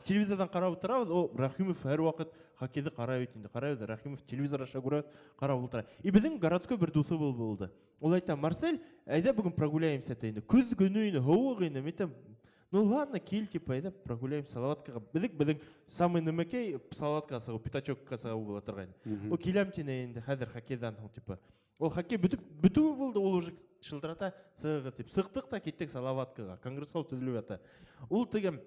телевизордан карап утырабыз, о Рахимов һәр вакыт хоккейды карап итте. Карап Рахимов телевизор аша күрә, карап утыра. И безнең городской бер дусы булды. Ул әйтә: "Марсель, әйдә бүгін прогуляемся инде. Күз көне инде, һавы инде." Мен ну ладно, кил, типа, әйдә прогуляемся Салаваткага. Безнең самый нәмәкәй Салаваткасы, Пятачоккасы була торган. О киләм тине инде хәзер хоккейдан, типа. Ол хоккей біту болды, ол уже шылдырата сыгы тип. Сыктык та киттек Салаваткага. Конгресс-холл төзелеп ята. Ул тегем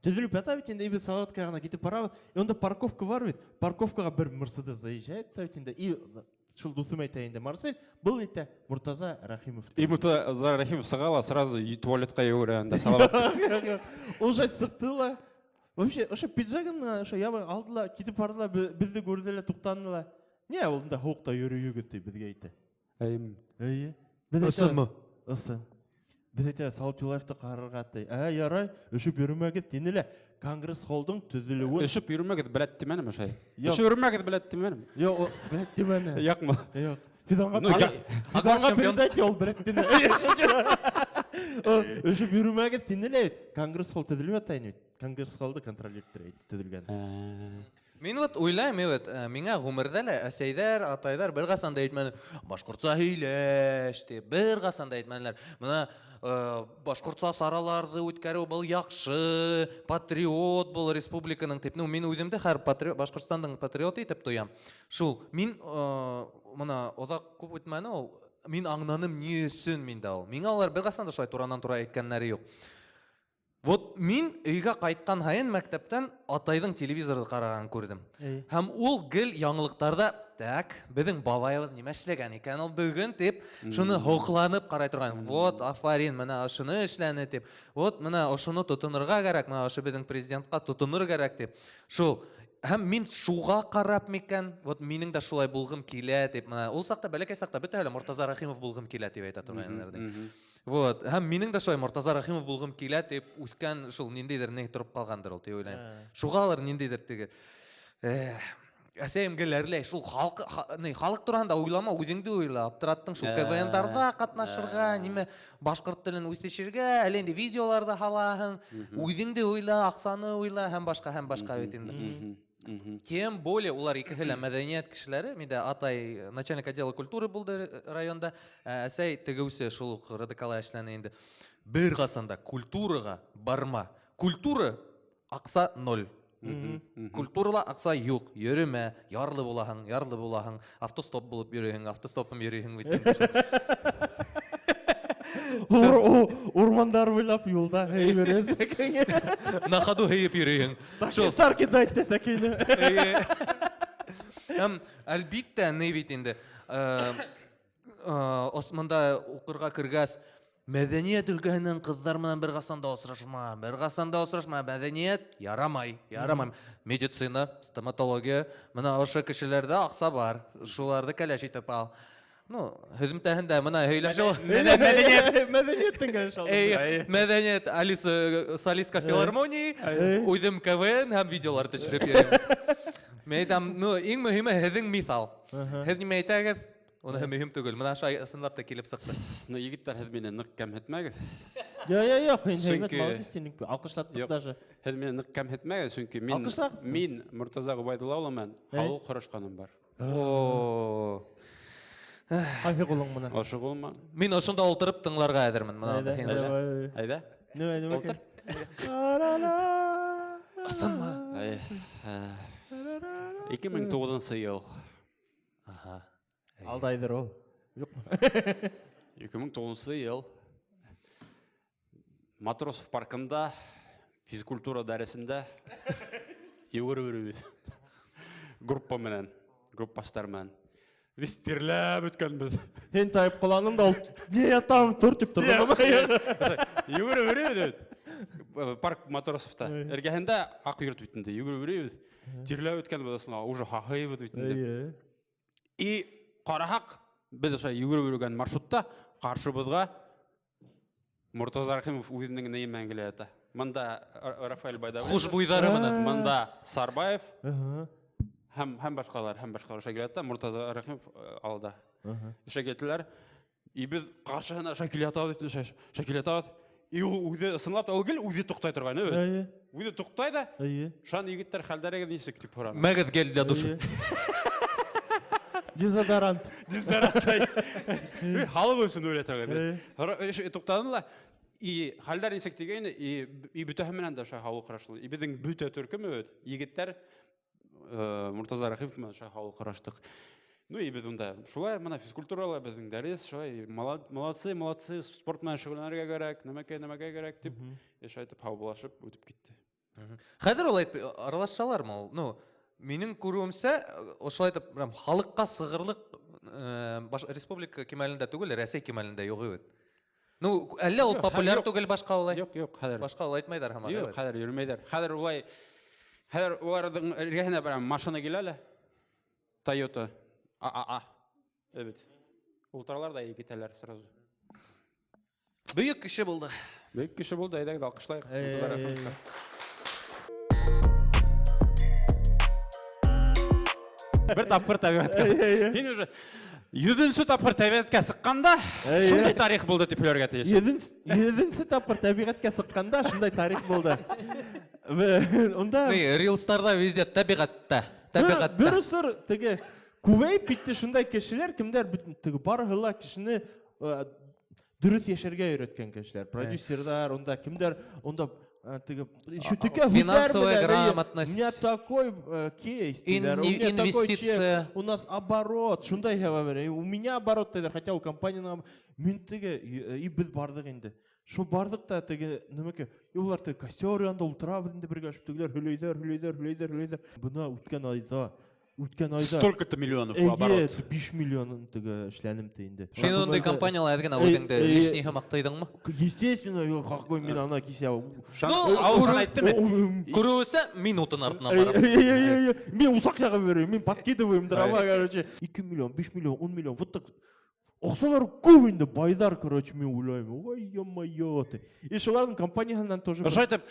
төзелеп ята бит инде без Салаваткага китеп барабыз. И онда парковка бар бит. Парковкага бер Мерседес заезжает та бит инде. И шул дусым әйтә инде: "Марсель, был әйтә Муртаза Рахимов." И Муртаза Рахимов сыгала, сразу туалетка йөгерә анда Салават. Уже сыктыла. Вообще, ошо пиджагын ошо ябы алдыла, китеп бардылар, безне күрделәр, туктандылар. Не, ул да хукта йөрү егет безгә әйтә. Ысынмы? Ысын. Без әйтә Салават Юлаевты карарга ди. Ярай, өшүп йөрмәгез динелә. Конгресс-холлдың төзелүе. Өшүп йөрмәгез беләт тименем ошо. Өшүп йөрмәгез беләт тименем. Йок, беләт димене. Якмы? Йок. Фиданга Агар передать ел беләт дине. Өшүп йөрмәгез динелә. Конгресс-холл төзелеп ята инде. Конгресс-холлды контроль иттерә, төзелгән. Мин вот уйлайм, миңа гомердә лә әсәйдәр, атайдар бер гасан да әйтмәне, башкортса һөйләш дип, бер гасан да әйтмәнеләр. Менә башкортса сараларды үткәрү был яхшы, патриот бул республиканың дип. Мин үземдә һәр Башкортстандың патриоты итеп тоям. Шул, мин менә озак күп үтмәне ул, мин аңнаным ни өчен миндә ул. Миңа алар бер гасан да шулай тураннан-тура әйткәннәре юк. Вот мин өйгә кайткан һайын мәктәптән атайдың телевизорды караган күрдем. Һәм ул гел яңлыктарда, так, безнең бабайыбыз нимә эшләгән икән ул бүген дип, шуны хокланып карай торган. Вот, афарин, менә шуны эшләне дип. Вот, менә шуны тотынырга кирәк, менә шу безнең президентка тотыныр кирәк дип. Шул һәм мин шуга карап микән, вот минең дә шулай булгым килә дип, менә ул сакта бәләкәй сакта бит әле Мортаза Рахимов булгым килә дип әйтә торганнар ди. Вот, һәм минең дә шулай Мортаза Рахимов булгым килә дип үткән шул ниндидер не торып калгандыр ул дип уйлыйм. Шугалар ниндидер теге әсәем геләрләй шул халык турында уйлама, үзеңдә уйла, аптыраттың шул КВНдарда катнашырга, ниме башкорт телен үсешергә, әле инде видеоларда халаһың, үзеңдә уйла, аксаны уйла һәм башка бит инде. Тем более улар икеһе мәдәният кешеләре, миндә атай начальник отдела культуры булды районда, әсәй тегеүсе шул радикал эшләнә инде. Бер гасанда культурага барма. Культура акса 0. Культурала акса юк, йөрөмә, ярлы булаһың, автостоп булып йөрөйһең, автостопым йөрөйһең бит. Урмандар буйлап юлда йөрәсәң. На ходу һыйып йөрөйһең. Ташистар кидайт дәсәк инде. Әлбиттә, ни бит инде. Османда укырга кергәс, мәдәният өлкәһенең кызлар менән бер гасанда осрашма, мәдәният ярамай. Медицина, стоматология, менә ошо кешеләрдә акса бар. Шуларны кәләш итеп ал. Ну, һөзмтәһендә менә һөйләшә. Мәдәният иншалла. Мәдәният Алиса Солистка филармонии, уйдым КВН һәм видеолар төшереп йөрим. Мен әйтәм, ну, иң мөһиме һеҙҙең миҫал. Һеҙ нимә әйтәгеҙ? Уныһы мөһим түгел. Менә шай ысынлап та килеп сыҡты. Ну, егеттәр, һеҙ мине ныҡ кәмһетмәгеҙ. Юк, һин Сөнки- молодец синең. Алҡышлаттык даже. Һеҙ мине ныҡ кәмһетмәгеҙ, сөнки Алҡышлап. мин Муртаза Ғубайдулла уламын, халыҡ ҡорашҡаным бар. О. Ҡайһы ҡулың менән? Ошо булма. Мин ошонда ултырып тыңларға әҙермен. Әйҙә. Ултыр. Ысынмы? 2009 йыл. Алдайҙыр ул. Юҡ. 2009 йыл. Матросов паркында, физкультура дәресендә йүгерүбез. Группа менән, группаштар менән. Без тирләп үткәнбез. Һин тайып ҡаланың да ул не ятам тор тип торҙо. Йүгерүбез. Парк Матросовта. Эргәһендә аҡ йорт бит инде. Йүгерүбез. Тирләп үткәнбез асла, уже һаһыйбыз бит инде. И ҡараһаҡ, беҙ ошо йүгереп маршрутта ҡаршыбыҙға Муртаза Рахимов үҙенең неймен килә ята. Мында Рафаэль Байдавый. Хушбуйҙары менән. Мында Сарбаев. Һәм башҡалар ошо килә ята. Муртаза Рахимов алда. Ошо киләләр. И беҙ ҡаршыһына Шакил ятабыҙ. И ул үҙе ысынлап та ул гел үҙе туҡтай торған. Үҙе туҡтай да. Шан егеттәр хәлдәрегеҙ нисек дип һораны. Мәгеҙ гел для души. Дезодорант. Халык өсөн уйлай торған. Туҡтаны ла. И хәлдәр нисек дигәйне, и бөтәһе менән дә ошо халыҡ ҡарашлы. И беҙҙең бөтә төркөм егеттәр Муртаза Рахимов менән ошо халыҡ ҡараштык. Ну и беҙ унда шулай мына физкультурала беҙҙең дәрес, шулай молодцы, спорт менән шөғөлләнергә кәрәк, нәмәкәй кәрәк дип, шулай итеп һаубуллашып үтеп китте. Хәҙер улай аралашалармы ул? Ну, минең күреүемсә, ошолай итеп халыҡҡа сығырлыҡ республика кимәлендә түгел, Рәсәй кимәлендә юҡ бит. Ну, әллә ул популяр түгел башҡа улай? Юҡ, хәҙер. Башҡа улай әйтмәйҙәр һаман. Юҡ, хәҙер йөрөмәйҙәр. Хәҙер улай, хәҙер уларҙың эргәһенә бер машина килә лә, Toyota AAA. Evet. Ултыралар да китәләр сразу. Бөйөк кеше булды. Бөйөк кеше булды, әйдәгеҙ алҡышлайыҡ. Бер тапҡыр тәбиғәткә сыҡҡанда. Һин уже 100-нче тапҡыр тәбиғәткә сыҡҡанда, шундай тарих булды тип һөйләргә тейеш. 7-нче тапҡыр тәбиғәткә сыҡҡанда шундай тарих булды. Унда Рилстарда везде табиғатта. Бер осор теге күбәйеп китте шундай кешеләр, кемдәр теге барыһы ла кешене дөрөҫ йәшәргә өйрәткән кешеләр. Продюсерлар, унда кемдәр, унда теге финансовая грамотность. У меня такой кейс, инвестиция. У нас оборот, шундай говорю. У меня оборот, хотя у компанияның мин теге и без бардык инде. Шул бардык та теге нимәкә? Улар теге костер янында ултырабыз инде бергә, тегеләр һөйләйҙәр. Бына үткән айда Столько-то миллионов оборот. 5 миллион теге эшләнем те инде. Син ондай компаниялар әҙгән үҙеңде лишнийһы маҡтайҙыңмы? Естественно, какой мин ана кисә. Ауызын әйттеме? Күреүсә минутын артына барам. Мин усаҡ яғып йөрөйөм, мин подкидываем драма, короче. 2 миллион, 5 миллион, 10 миллион. Вот так. Оҡсалар күп инде, байҙар, короче, мин уйлайым. Ой, ё-моё. И шуларҙың компанияһынан тоже. Ошо итеп,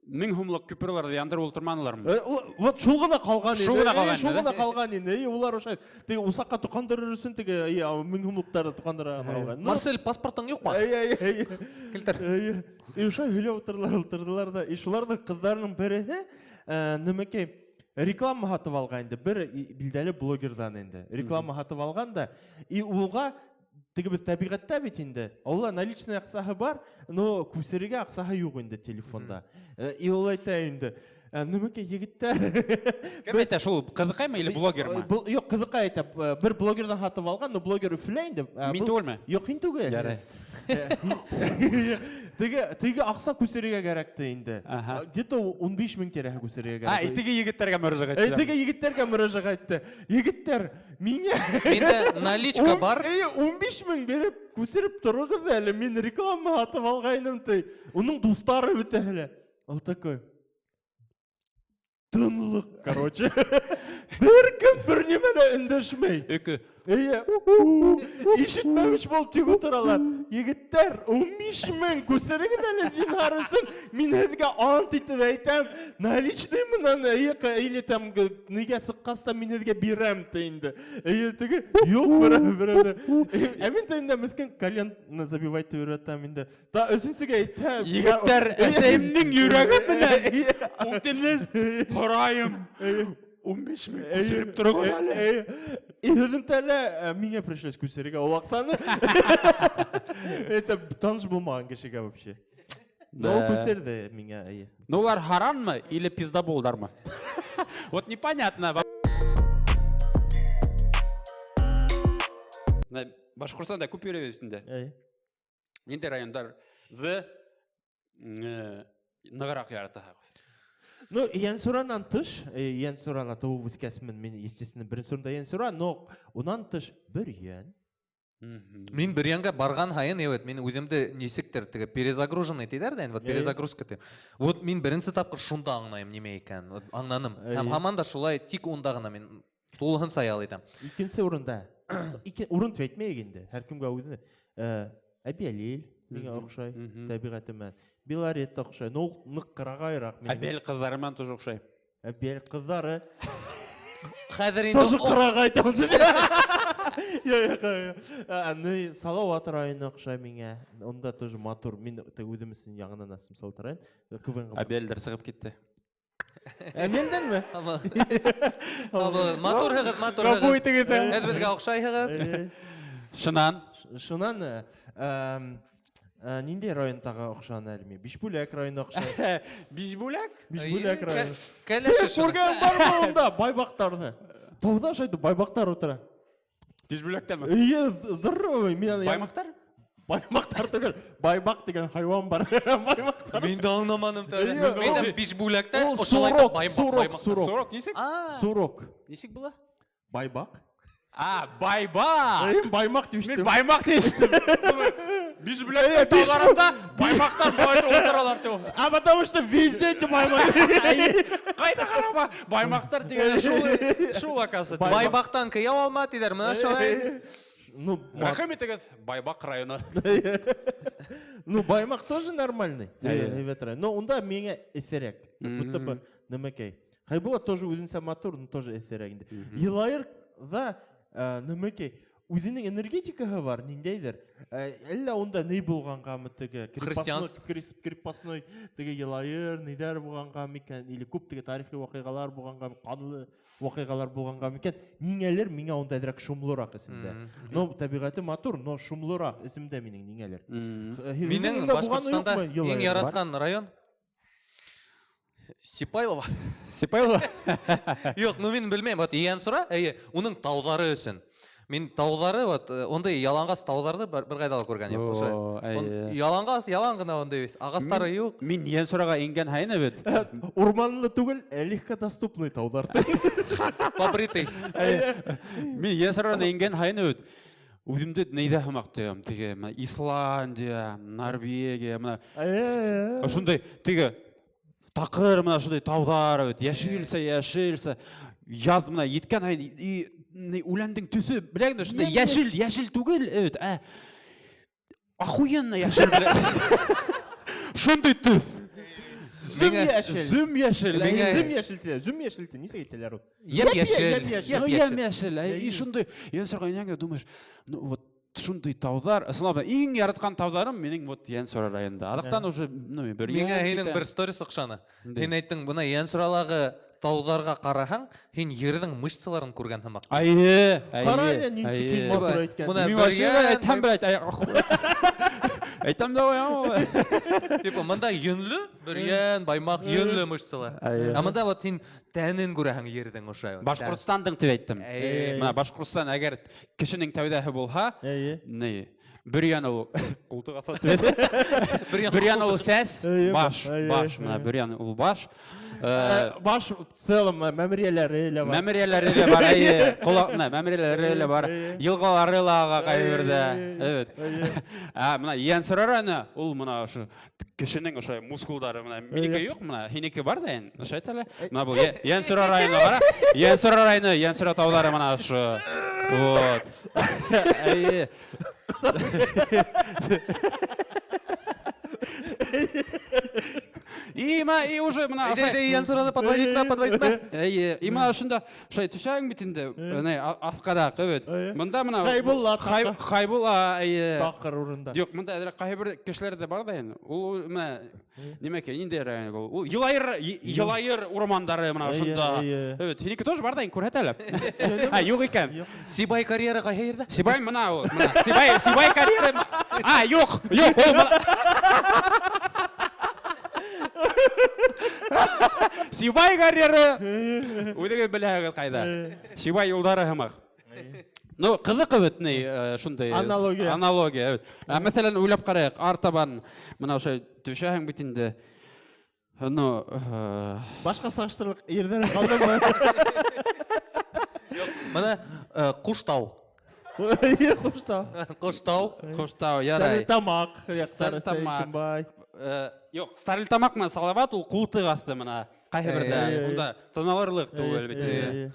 1000 һумлыҡ күперләрҙе яндырып ултырманылармы? Вот шул ғына ҡалған инде. Шул ғына ҡалған инде. Улар ошо теге усаҡҡа тоҡандырыр өсөн теге 1000 һумлыҡтарҙы тоҡандыра алған. Марсель, паспортың юҡмы? Килтер. И ошо һөйләп ултырдылар да. И шуларҙың ҡыҙҙарының береһе нимәкәй реклама һатып алған инде. Бер билдәле блогерҙан инде. Реклама һатып алған да. И улға теге бит табиғатта бит инде. Алла наличный аҡсаһы бар, но күсерергә аҡсаһы юҡ инде телефонда. И ул әйтә инде. Немеке егеттер. Кем әйтә шул кызыкаймы или блогермы? Юк, кызыкай әйтә. Бер блогердан хатып алган, но блогер Үфлә инде. Мин түгелме? Юк, һин түгел. Ярый. Теге акса күсәргә кирәкте инде. Ага. Где-то 15 мең тирәһе күсәргә кирәк. Итеге егеттерге мөрәҗәгать итә. Теге егеттерге мөрәҗәгать итте. Егеттер, миңа Менде наличка бар. 15 мең биреп күсереп торыгыз әле. Мин реклама хатып алгайным ти. Уның дуслары бит әле. Ал такой. Тынлык, короче. Бер кем бер нимәлә эндәшмәй. Өкө. Ишетмәмеш булып тик утыралар. Егеттер, 15 мең күсәрегез әле зинһарысын. Мин һезгә ант итеп әйтәм, наличный менән или там нигә сыккаста мин һезгә бирәм ти инде. Теге, юк, бер. Мин инде мескен колен забивать өйрәтәм инде. Та өсенсегә әйтәм. Егеттер, әсәемнең йөрәге менән үтенез һорайым. 15 мең күсереп торыгыз әле. Иһелен тәле миңа пришлось күсәргә ул аксаны. Это таныш булмаган кешегә вообще. Но күсәрде миңа. Ну улар харанмы или пизда булдармы? Вот непонятно. Башкортстанда күп йөрәбез Нинди райондар ныгырак яратабыз. Ну, Янсуранан тыш, Янсурана туу үткәсмен мен, естественно, беренче сурында Янсура, но унан тыш бер ян. Мин бер янга барган хайын, мен үземде нисектер теге перезагруженный тидер да, вот перезагрузка тем. Вот мин беренче тапкыр шунда аңлайм неме икән, вот аңланым. Һәм һаман да шулай тик унда гына мин тулыгын саял итәм. Икенче урында. Урын әйтмәйек инде. Һәр кемгә үзенә. Әбиәлил миңа охшай, табигатыма. Беларет охшай. Ну, нык кырагайрак мин. Әбел кызларыман тоже охшай. Әбиәл кызлары. Хәзер инде Тоже кырагай тамшы. Аны Салават районы охшай миңа. Онда тоже матур. Мин үземнең яңынан асым Салават район. Әбелдер сыгып китте. Мендәнме? Матур һыгыз, матур һыгыз. Гафу итегез. Әлбәттә охшай һыгыз. Шунан нинди райондагы охшан әлми? Бишбүләк районы охшай. Бишбүләк? Бишбүләк районы. Кәләше Күргән бармы онда Байбактарны? Тауда шайды Байбактар утыра. Бишбүләктәме? Здоровый, мен Баймактар? Баймактар түгел, Байбак деген хайван бар. Баймактар. Мин дә аңламадым тәле. Мен дә бишбүләктә Ол ошолай сурок, баймак. Сурок нисек? Сурок. Нисек була? Байбак. Байбак! Баймак Мен диштем. баймак дештим. Бишбүләктә тауларында баймактар байтып утыралар тел. А потому что везде эти баймак. Кайда карама? Баймактар деген шул акасы. Байбактан кыя алма тидер, менә шулай. Ну, Рәхим итегез, Байбак районы. ну Баймак тоже нормальный. Но онда миңа эсерәк. Будто бы немекей. Хайбулат тоже үзенсә матур, но тоже эсерәк инде. Елайыр да немекей. Үзенең энергетикаһы бар, ниндәйдер. Әллә онда ни булгангамы теге крепостной теге елайыр, нидәр булгангамы икән, или күп теге тарихи вакыйгалар булгангамы, канлы вакыйгалар булгангамы икән. Ниңәлер миңа онда дирәк шумлырак исемдә. Но табигаты матур, но шумлырак исемдә минең ниңәлер. Минең Башкортстанда иң яраткан район Сипайлова. Сипайлова? Юк, ну мин белмәйм, вот Янсура, уның таулары өчен. Мин таулары, вот ондай ялангас тауларды бер кайда күргән юк ошо. Ялангас, ялан гына ондай агастары юк. Мин Янсурага ингән хайны бит. Урманлы түгел, легко доступный таулар. Побритый. Мин Янсурага ингән хайны бит. Үземдә нидә хамактым, теге Исландия, Норвегия, менә. Шундай теге такыр менә шундай таулар бит, яшелсә, яз менә йиткән ай үләндең төсе, беләгендә шундай яшел түгел, охуенно яшел белән. Шундай төс. Зüm яшел. Зüm яшел, нисә әйтәләр ул? Ям яшел. И шундай, Янсурга ингәнгә думаеш, ну вот шундай таулар, ысынлап иң яраткан тауларым минең вот Янсура районында. Адактан уже, ну, бер Миңа һинең бер сторис охшаны. Һин әйттең, буна Янсуралагы тауларга караһаң, һин ердің мышцаларын күргән һымак. Карале нисек матур әйткән. Буна Мин әйтәм бер Айтам да қоямын. Типа мында йөнлі, бүрген, баймақ, йөнлі мышцылар. А мында вот сен тәнін көрәһің ердің ошай. Башқұртстандың тіп айттым. Мына Башқұртстан әгер кішінің тәудәһі болса, не? Bir yana o koltuk atat. Bir yana o ses, baş, mına bir yana o baş. Baş в целом мәміреleri var. Мәміреleri var, kulağına мәміреleri var. Yılğaları lağa kayırdı. Evet. Mına yiyen sırarana, ol mına şu kişinin o muskulları mına minike yok mına, hinike var da yani. Şey tele. Mına bu yiyen sırarayına var. Yiyen sırarayına, yiyen sıra tavları mına şu. Вот. И уже мына Ян сұраны подводить ма? И мына ушунда шай түшәң битинде, не афкадак, evet. Мында мына Хайбулла Бақыр урында. Жоқ, мында кайбир кешелерде бар да эми. Ул мына немеке инде район ул Йылайыр урмандары мына ушунда. Evet, хиники тоже бар да, күрәт әле. Юк икән. Сибай карьера кайһы ердә? Сибай мына ул, мына Сибай карьера. Юк, ул Сибай карьера. Үдеге беләгез кайда? Сибай юлдары хымак. Ну, кызык бит не шундай аналогия, evet. Мәсәлән, уйлап карыйк, артабан мына ошо түшәһең бит инде. Ну, Башка сагыштырлык ердән калдымы? Мына Куштау. Куштау. Куштау, ярай. Тамак, яктары Сәйшимбай. Yok, Старлитамак мына Салават ул култык асты мына кайбердә. Унда тыналырлык түгел бит.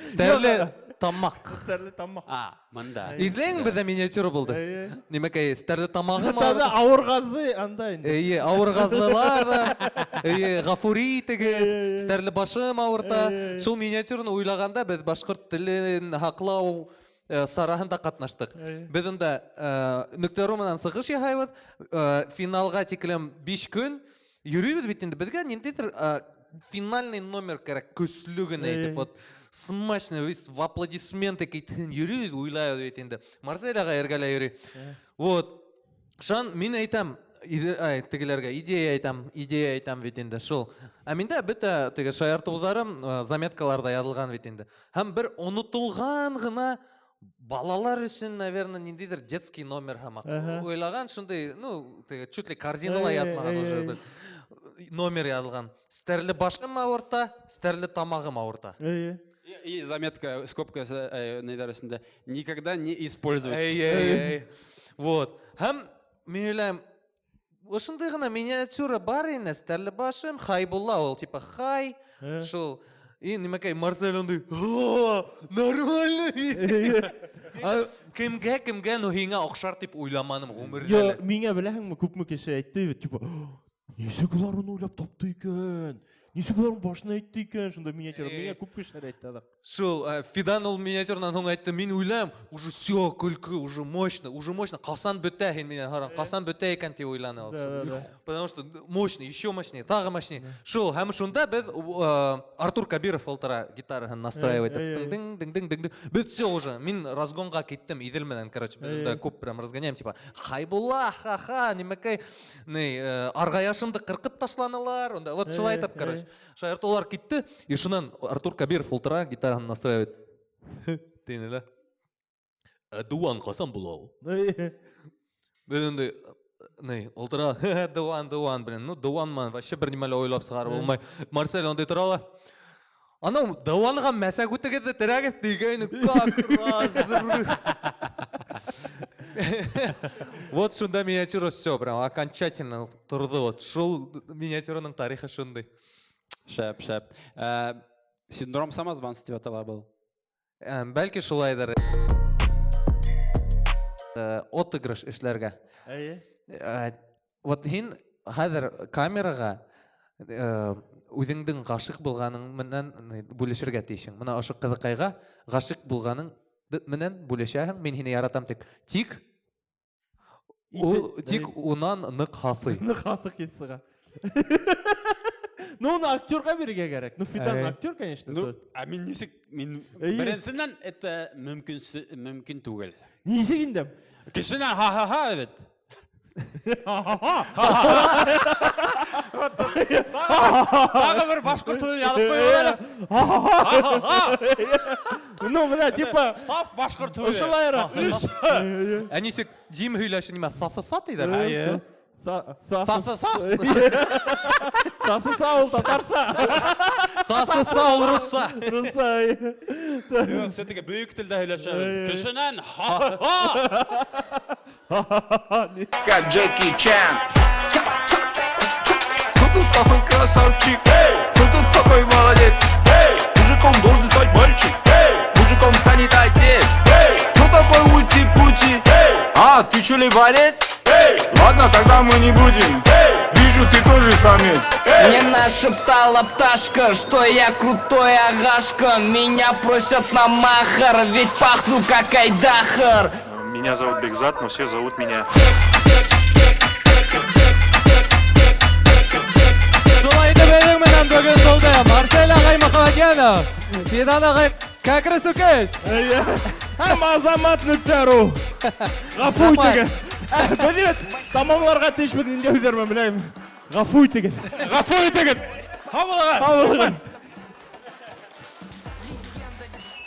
Стәрле тамак. Стәрле тамак. Мында. Излең бездә миниатюра булды. Нимәкәй стәрле тамагы Тада авыргазы анда инде. Авыргазлылар, Гафури теге, стәрле башым авырта. Шул миниатюраны уйлаганда без башкорт телен хаклау сараһында катнаштык. Без анда Нүктәру менән сыгыш яһайбыз. Финалга тиклем 5 көн йөрибез бит инде. Безгә ниндидер финальный номер кирәк, көслүген әйтеп, вот смачный, в аплодисменты китен йөрибез, уйлайбыз бит инде. Марселяга эргәлә йөри. Вот. Шан мин әйтәм, тегеләргә идея әйтәм бит инде шул. Ә миндә бөтә теге шаяртуларым заметкаларда язылган бит инде. Һәм бер онытылган гына балалар өчен, наверное, ниндидер детский номер һәмак. Уйлаган шундый, ну, теге чуть ли корзинала ятмаган уже бер номер язылган. Стәрле башым авырта, стәрле тамагым авырта. И заметка, скобка нейдарысында, никогда не использовать. Вот. Һәм мин уйлайм, ошондой гына миниатюра бар ине, стәрле башым, Хайбулла, ул типа хай, шул. И нимәкәй Марсель андый, нормально. Кемгә, ну һиңа охшар дип уйламаным гомердә. Миңа беләһеңме, күпме кеше әйтте, типа, нисек улар уны уйлап тапты икән? Нисек улар башына әйтте икән? Шунда миниатюра, миңа күп кешеләр әйтте ада. Шул Фидан ул миниатюрнан һуң әйтте, мин уйлам, уже всё, көлке, уже мощно. Касан бөтә һин мине һарам, касан бөтә икән дип уйлана ул. Потому что мощный, еще мощнее, тагы мощнее. Шул, һәм шунда без Артур Кабиров ултыра гитараһын настраивать итеп, дing. Бит всё уже, мин разгонга киттем, Идел менән, короче, без да күп прям разгоняем, типа, Хайбулла, ха-ха, нимәкәй, аргаяшымды кыркып ташланалар, онда, вот шулай айтып, короче. Шаяртулар китте, и шунан Артур Кабиров ултыра гитараһын настраивать. Тинеле. Дуан Хасан булау. Бенде ултыра Дуан, блин, ну Дуанман вообще бер нимәле ойлап сыгар булмай. Марсель андый торалар. Анау Дуанга мәсәк үтегәдә терәгез дигән, как раз. Вот шунда миниатюра всё, прям окончательно турды. Вот шул миниатюраның тарихы шундый. Шәп. Синдром самозванца дип атала был. Бәлки шулайдыр. Отыгрыш эшләргә. Вот һин хәзер камерага үзеңнең гашык булганың менән бүлешергә тиешең. Менә ошо кызыкайга гашык булганың менән бүлешәһең. Мин һине яратам тик унан нык хафый. Нык хафый китсыга. Ну, он актерга бирергә кирәк. Ну, Фидан актер, конечно. Ну, мин беренчедән это мөмкин түгел. Нисек инде? Кешенән ха-ха-ха evet. Тағы бір башқұрт туын ядып қойып әлі. Ну, бля, типа, Сап башқұрт туын. ошолайра. Әнисек Дим һөйләшә нимә сасы-сат идер. Сасы-са. Сасы сау, татарса. Сасы-са ул русса. Руса. Yok, сетеге büyük тілде сөйләшәбез. Кешенән ха-ха-ха. Как Джеки Чан. Кто тут такой красавчик? Кто тут такой молодец? Мужиком должен стать мальчик. Мужиком станет отец. Кто такой ути-пути? А, ты чё ли борец? Ладно, тогда мы не будем. Вижу, ты тоже самец. Мне нашептала пташка, что я крутой агашка. Меня просят на махар, ведь пахну как айдахар. Меня зовут Бекзат, но все зовут меня. Шулай итеп әйдең менән бүген булды. Марсель агай Мөхәммәдянов. Фидан агай Кәкре Сүкеш. Һәм Азамат Нүктәру. Гафу итегез. Белет, тамамларга тешмәгән инде үзләрмен беләм. Гафу итегез. Гафу итегез. Һаулыгын.